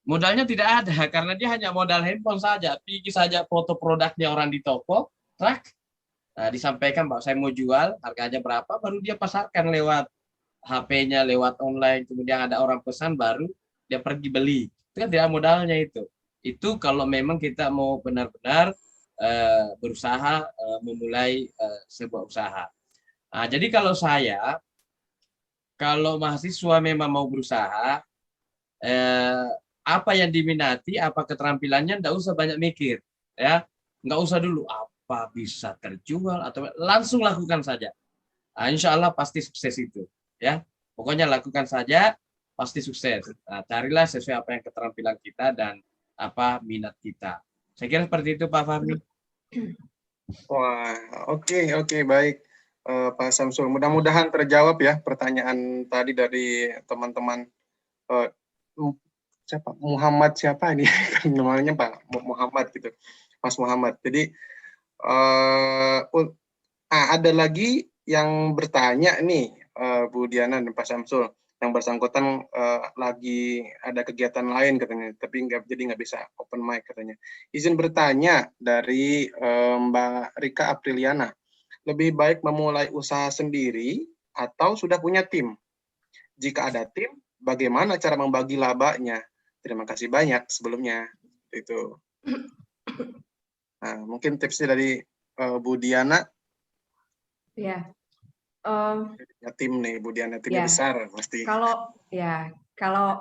modalnya tidak ada, karena dia hanya modal handphone saja, pergi saja foto produknya orang di toko, trak, disampaikan bahwa saya mau jual, harganya berapa, baru dia pasarkan lewat HP-nya, lewat online, kemudian ada orang pesan, baru dia pergi beli. Itu kan tidak modalnya itu. Itu kalau memang kita mau benar-benar berusaha memulai sebuah usaha. Nah, jadi kalau saya, kalau mahasiswa memang mau berusaha, apa yang diminati, apa keterampilannya, enggak usah banyak mikir, ya, nggak usah dulu apa bisa terjual atau langsung lakukan saja. Nah, insya Allah pasti sukses itu, ya. Pokoknya lakukan saja, pasti sukses. Nah, carilah sesuai apa yang keterampilan kita dan apa minat kita. Saya kira seperti itu, Pak Fahmi. Wah, oke, baik, Pak Samsul. Mudah-mudahan terjawab ya pertanyaan tadi dari teman-teman. Siapa? Muhammad siapa ini? Namanya Pak Muhammad gitu, Mas Muhammad. Jadi ada lagi yang bertanya nih, Bu Diana dan Pak Samsul, yang bersangkutan lagi ada kegiatan lain katanya, tapi nggak bisa open mic katanya. Izin bertanya dari Mbak Rika Apriliana, lebih baik memulai usaha sendiri atau sudah punya tim? Jika ada tim, bagaimana cara membagi labanya? Terima kasih banyak sebelumnya. Itu. Nah, mungkin tipsnya dari Bu Diana. Ya. Tim nih, Bu Diana, timnya besar pasti. Kalau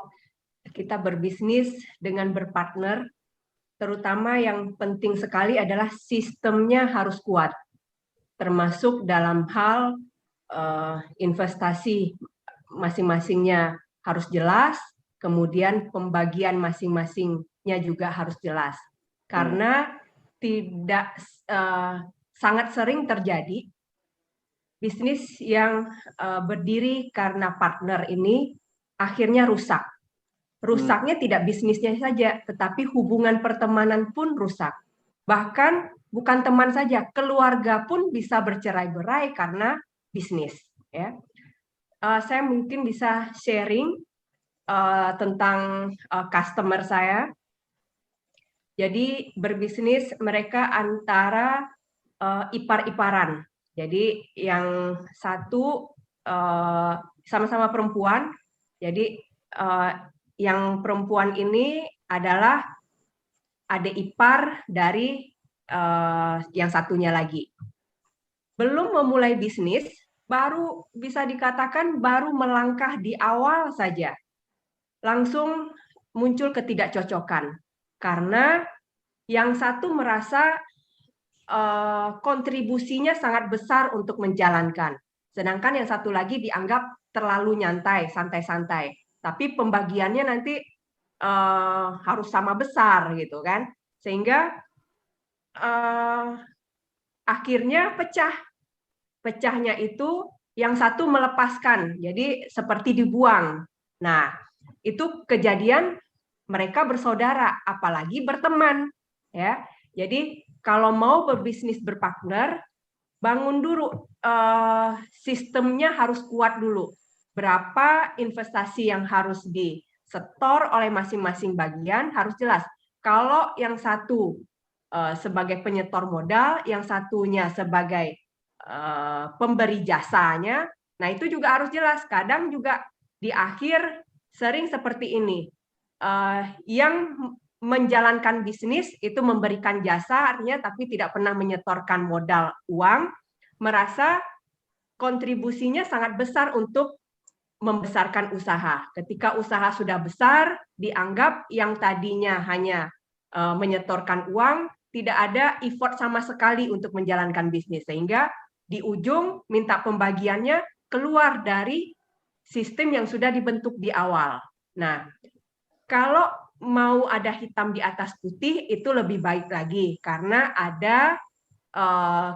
kita berbisnis dengan berpartner, terutama yang penting sekali adalah sistemnya harus kuat, termasuk dalam hal investasi masing-masingnya harus jelas, kemudian pembagian masing-masingnya juga harus jelas. Karena tidak sangat sering terjadi bisnis yang berdiri karena partner ini akhirnya rusak. Rusaknya tidak bisnisnya saja, tetapi hubungan pertemanan pun rusak. Bahkan bukan teman saja, keluarga pun bisa bercerai-berai karena bisnis. Ya. Saya mungkin bisa sharing tentang customer saya. Jadi berbisnis mereka antara ipar-iparan. Jadi yang satu sama-sama perempuan. Jadi yang perempuan ini adalah adik ipar dari yang satunya lagi. Belum memulai bisnis, baru bisa dikatakan baru melangkah di awal saja. Langsung muncul ketidakcocokan. Karena yang satu merasa kontribusinya sangat besar untuk menjalankan. Sedangkan yang satu lagi dianggap terlalu nyantai, santai-santai. Tapi pembagiannya nanti harus sama besar gitu kan, sehingga akhirnya pecahnya itu yang satu melepaskan, jadi seperti dibuang. Nah, itu kejadian mereka bersaudara, apalagi berteman, ya. Jadi kalau mau berbisnis berpartner, bangun dulu sistemnya harus kuat dulu. Berapa investasi yang harus disetor oleh masing-masing bagian harus jelas. Kalau yang satu sebagai penyetor modal, yang satunya sebagai pemberi jasanya, nah itu juga harus jelas. Kadang juga di akhir sering seperti ini. Yang menjalankan bisnis itu memberikan jasa, artinya tapi tidak pernah menyetorkan modal uang, merasa kontribusinya sangat besar untuk membesarkan usaha. Ketika usaha sudah besar, dianggap yang tadinya hanya menyetorkan uang, tidak ada effort sama sekali untuk menjalankan bisnis. Sehingga di ujung minta pembagiannya keluar dari sistem yang sudah dibentuk di awal. Nah, kalau mau ada hitam di atas putih, itu lebih baik lagi, karena ada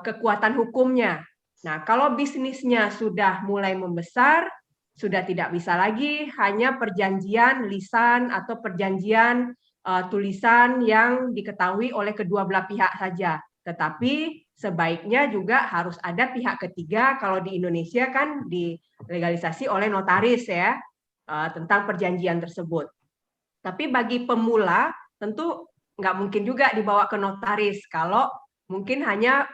kekuatan hukumnya. Nah, kalau bisnisnya sudah mulai membesar, sudah tidak bisa lagi hanya perjanjian lisan atau perjanjian tulisan yang diketahui oleh kedua belah pihak saja. Tetapi sebaiknya juga harus ada pihak ketiga. Kalau di Indonesia kan dilegalisasi oleh notaris ya, tentang perjanjian tersebut. Tapi bagi pemula tentu nggak mungkin juga dibawa ke notaris kalau mungkin hanya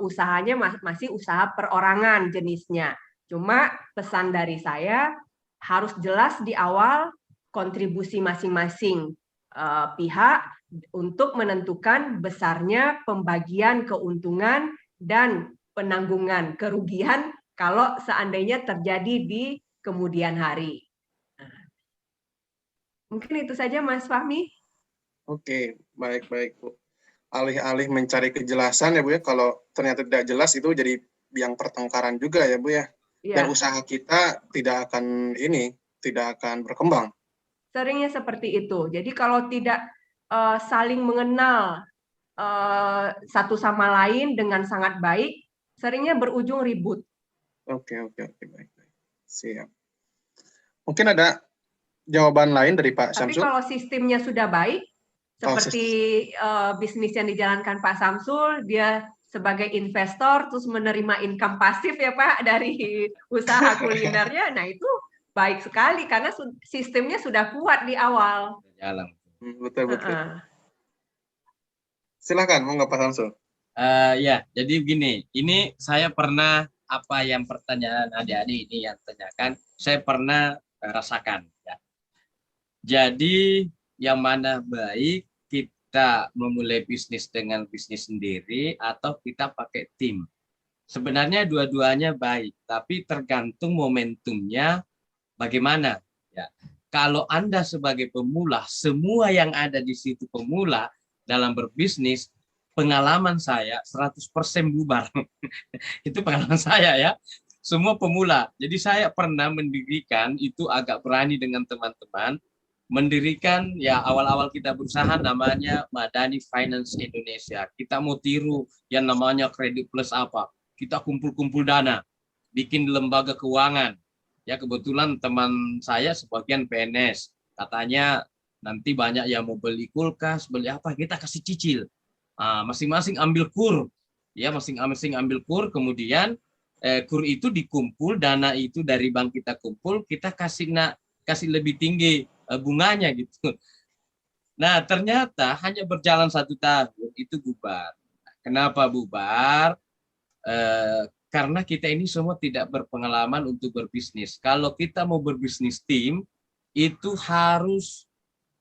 usahanya masih usaha perorangan jenisnya. Cuma pesan dari saya harus jelas di awal kontribusi masing-masing pihak untuk menentukan besarnya pembagian keuntungan dan penanggungan kerugian kalau seandainya terjadi di kemudian hari. Mungkin itu saja Mas Fahmi. Oke, baik-baik Bu. Alih-alih mencari kejelasan ya Bu ya, kalau ternyata tidak jelas itu jadi biang pertengkaran juga ya Bu ya. Dan usaha kita tidak akan berkembang. Seringnya seperti itu. Jadi kalau tidak saling mengenal satu sama lain dengan sangat baik, seringnya berujung ribut. Oke, baik. Siap. Mungkin ada jawaban lain dari Pak Samsul? Tapi kalau sistemnya sudah baik, seperti bisnis yang dijalankan Pak Samsul, dia sebagai investor terus menerima income pasif ya Pak dari usaha kulinernya, nah itu baik sekali karena sistemnya sudah kuat di awal. Jalan. Betul. Silakan, mau nggak Pak Samsul? Ya, jadi begini, ini saya pernah apa yang pertanyaan adik-adik ini yang tanyakan, saya pernah rasakan. Ya. Jadi yang mana baik kita memulai bisnis dengan bisnis sendiri atau kita pakai tim. Sebenarnya dua-duanya baik, tapi tergantung momentumnya bagaimana. Ya. Kalau Anda sebagai pemula, semua yang ada di situ pemula dalam berbisnis, pengalaman saya 100% bubar. Itu pengalaman saya ya. semua pemula. Jadi saya pernah mendirikan, itu agak berani dengan teman-teman, mendirikan ya awal-awal kita berusaha namanya Madani Finance Indonesia. Kita mau tiru yang namanya Kredit Plus apa. Kita kumpul-kumpul dana, bikin lembaga keuangan. Ya kebetulan teman saya sebagian PNS. Katanya nanti banyak yang mau beli kulkas, beli apa, kita kasih cicil. Masing-masing ambil kur. Ya, masing-masing ambil kur, kemudian kur itu dikumpul, dana itu dari bank kita kumpul, kita kasih lebih tinggi bunganya gitu. Nah, ternyata hanya berjalan 1 tahun itu bubar. Kenapa bubar? Karena kita ini semua tidak berpengalaman untuk berbisnis. Kalau kita mau berbisnis tim, itu harus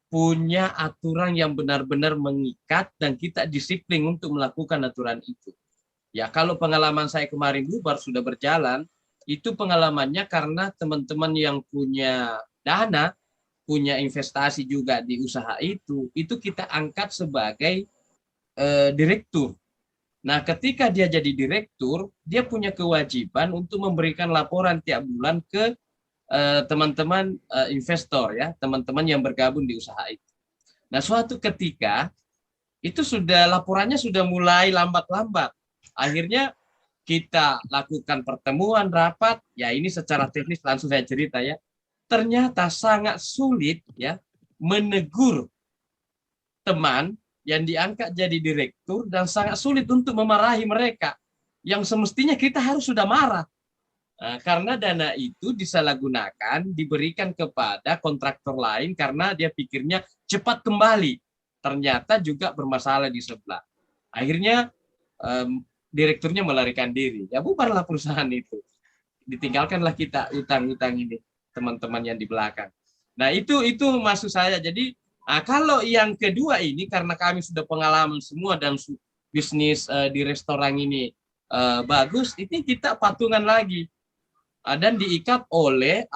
punya aturan yang benar-benar mengikat dan kita disiplin untuk melakukan aturan itu. Ya, kalau pengalaman saya kemarin bubar sudah berjalan, itu pengalamannya karena teman-teman yang punya dana, punya investasi juga di usaha itu kita angkat sebagai direktur. Nah, ketika dia jadi direktur, dia punya kewajiban untuk memberikan laporan tiap bulan ke teman-teman investor, ya, teman-teman yang bergabung di usaha itu. Nah, suatu ketika itu laporannya sudah mulai lambat-lambat. Akhirnya kita lakukan pertemuan rapat, ya ini secara teknis langsung saya cerita ya. Ternyata sangat sulit ya menegur teman yang diangkat jadi direktur dan sangat sulit untuk memarahi mereka yang semestinya kita harus sudah marah. Karena dana itu disalahgunakan, diberikan kepada kontraktor lain karena dia pikirnya cepat kembali. Ternyata juga bermasalah di sebelah. Akhirnya direkturnya melarikan diri. Ya bubarlah perusahaan itu. Ditinggalkanlah kita utang-utang ini, teman-teman yang di belakang. Nah, itu maksud saya. Jadi kalau yang kedua ini karena kami sudah pengalaman semua dan bisnis di restoran ini bagus, ini kita patungan lagi. Dan diikat oleh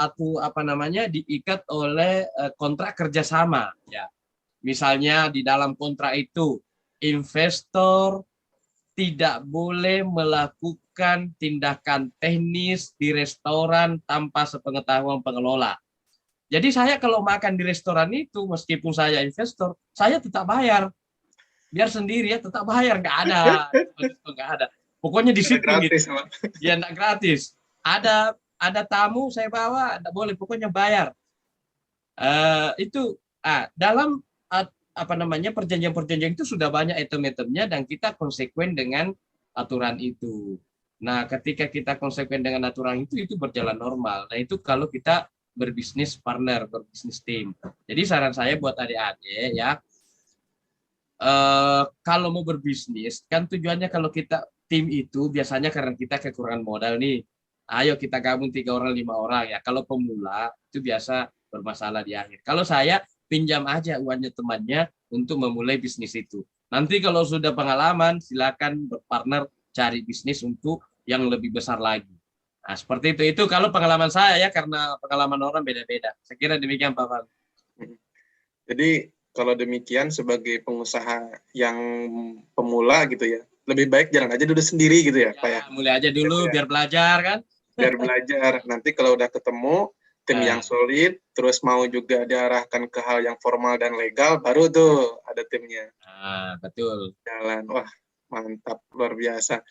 diikat oleh kontrak kerjasama. Ya, misalnya di dalam kontrak itu investor tidak boleh melakukan tindakan teknis di restoran tanpa sepengetahuan pengelola. Jadi saya kalau makan di restoran itu, meskipun saya investor, saya tetap bayar. Biar sendiri ya, tetap bayar. Nggak ada. Pokoknya disiplin gitu. Ya, nggak gratis. Ada tamu saya bawa, nggak boleh. Pokoknya bayar. Dalam perjanjian-perjanjian itu sudah banyak item-itemnya dan kita konsekuen dengan aturan itu. Nah, ketika kita konsekuen dengan aturan itu berjalan normal. Nah, itu kalau kita berbisnis partner, berbisnis tim. Jadi saran saya buat adik-adik ya, kalau mau berbisnis kan tujuannya kalau kita tim itu biasanya karena kita kekurangan modal nih. Ayo kita gabung 3 orang, 5 orang ya. Kalau pemula itu biasa bermasalah di akhir. Kalau saya pinjam aja uangnya temannya untuk memulai bisnis itu. Nanti kalau sudah pengalaman, silakan berpartner cari bisnis untuk yang lebih besar lagi. Nah, seperti itu. Itu kalau pengalaman saya ya, karena pengalaman orang beda-beda. Saya kira demikian, Pak Fal. Jadi kalau demikian sebagai pengusaha yang pemula gitu ya, lebih baik jalan aja dulu sendiri gitu ya, Pak ya. Mulai aja dulu biar belajar kan. Biar belajar. Nanti kalau udah ketemu tim yang solid, terus mau juga diarahkan ke hal yang formal dan legal, baru tuh ada timnya. Betul. Jalan. Wah, mantap, luar biasa.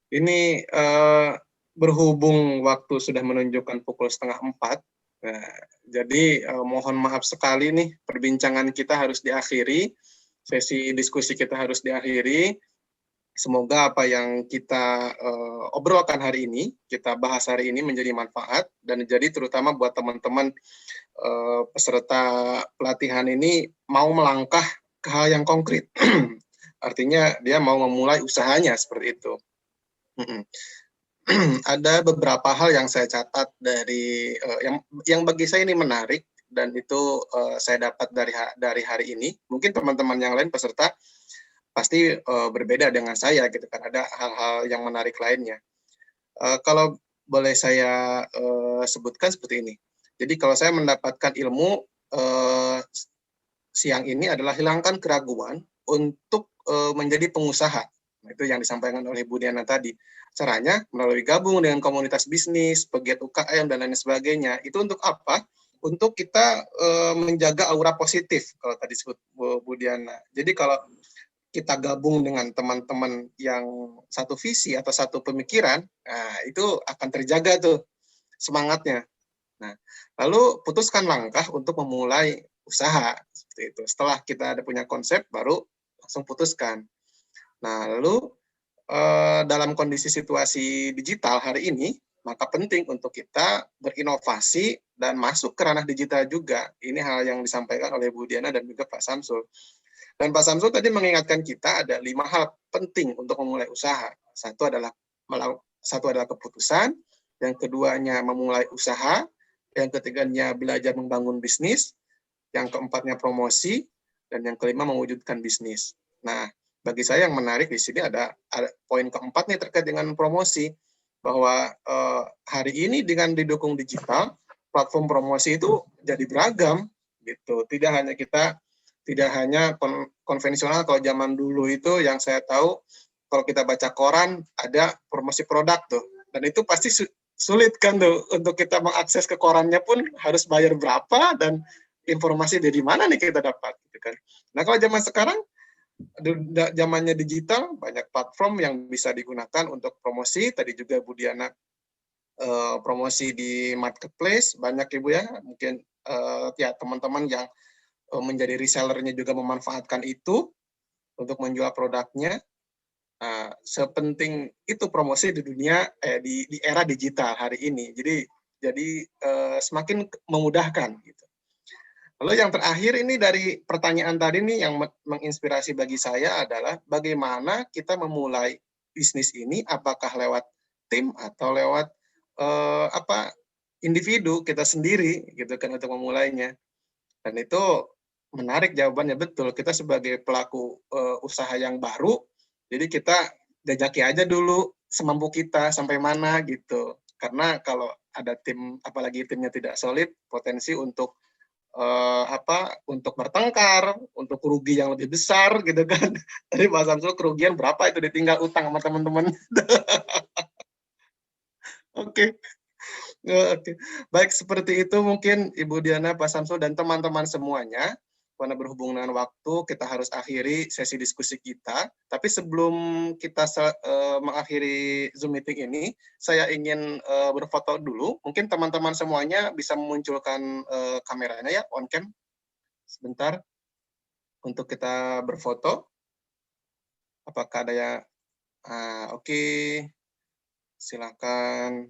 Ini berhubung waktu sudah menunjukkan pukul 3:30, nah, jadi mohon maaf sekali nih, perbincangan kita harus diakhiri, sesi diskusi kita harus diakhiri. Semoga apa yang kita obrolkan hari ini, kita bahas hari ini menjadi manfaat dan jadi terutama buat teman-teman peserta pelatihan ini mau melangkah ke hal yang konkret. Artinya dia mau memulai usahanya seperti itu. Ada beberapa hal yang saya catat dari yang bagi saya ini menarik dan itu saya dapat dari hari ini. Mungkin teman-teman yang lain peserta pasti berbeda dengan saya gitu kan, ada hal-hal yang menarik lainnya. Kalau boleh saya sebutkan seperti ini. Jadi kalau saya mendapatkan ilmu siang ini adalah hilangkan keraguan untuk menjadi pengusaha. Nah, itu yang disampaikan oleh Bu Diana tadi. Caranya melalui gabung dengan komunitas bisnis, pegiat UKM, dan lain sebagainya. Itu untuk apa? Untuk kita menjaga aura positif, kalau tadi disebut Bu Diana. Jadi kalau kita gabung dengan teman-teman yang satu visi atau satu pemikiran, nah itu akan terjaga tuh semangatnya. Nah, lalu putuskan langkah untuk memulai usaha seperti itu. Setelah kita ada punya konsep, baru langsung putuskan. Nah, lalu dalam kondisi situasi digital hari ini, maka penting untuk kita berinovasi dan masuk ke ranah digital juga. Ini hal yang disampaikan oleh Bu Diana dan juga Pak Samsul. Dan Pak Samsul tadi mengingatkan kita ada 5 hal penting untuk memulai usaha. Satu adalah keputusan, yang keduanya memulai usaha, yang ketiganya belajar membangun bisnis, yang keempatnya promosi, dan yang kelima mewujudkan bisnis. Nah, bagi saya yang menarik di sini ada poin keempat nih terkait dengan promosi, bahwa hari ini dengan didukung digital, platform promosi itu jadi beragam gitu. Tidak hanya konvensional. Kalau zaman dulu itu yang saya tahu, kalau kita baca koran ada promosi produk tuh, dan itu pasti sulit kan tuh untuk kita mengakses ke korannya pun harus bayar berapa dan informasi dari mana nih kita dapat gitu kan. Nah, kalau zaman sekarang zamannya digital, banyak platform yang bisa digunakan untuk promosi. Tadi juga Bu Diana promosi di marketplace banyak Ibu ya, mungkin ya teman-teman yang menjadi resellernya juga memanfaatkan itu untuk menjual produknya. Sepenting itu promosi di dunia di era digital hari ini. Jadi semakin memudahkan gitu. Lalu yang terakhir ini dari pertanyaan tadi nih yang menginspirasi bagi saya adalah bagaimana kita memulai bisnis ini, apakah lewat tim atau lewat individu kita sendiri gitu kan untuk memulainya. Dan itu menarik jawabannya, betul. Kita sebagai pelaku usaha yang baru, jadi kita jajaki aja dulu semampu kita sampai mana gitu. Karena kalau ada tim, apalagi timnya tidak solid, potensi untuk untuk bertengkar, untuk kerugi yang lebih besar gitu kan. Tadi Pak Samsul kerugian berapa itu ditinggal utang sama teman-teman. Oke. Oke. Baik, seperti itu mungkin Ibu Diana, Pak Samsul, dan teman-teman semuanya. Karena berhubung dengan waktu, kita harus akhiri sesi diskusi kita. Tapi sebelum kita mengakhiri Zoom meeting ini, saya ingin berfoto dulu. Mungkin teman-teman semuanya bisa memunculkan kameranya ya, on cam. Sebentar, untuk kita berfoto. Apakah ada ya? Oke. Silakan.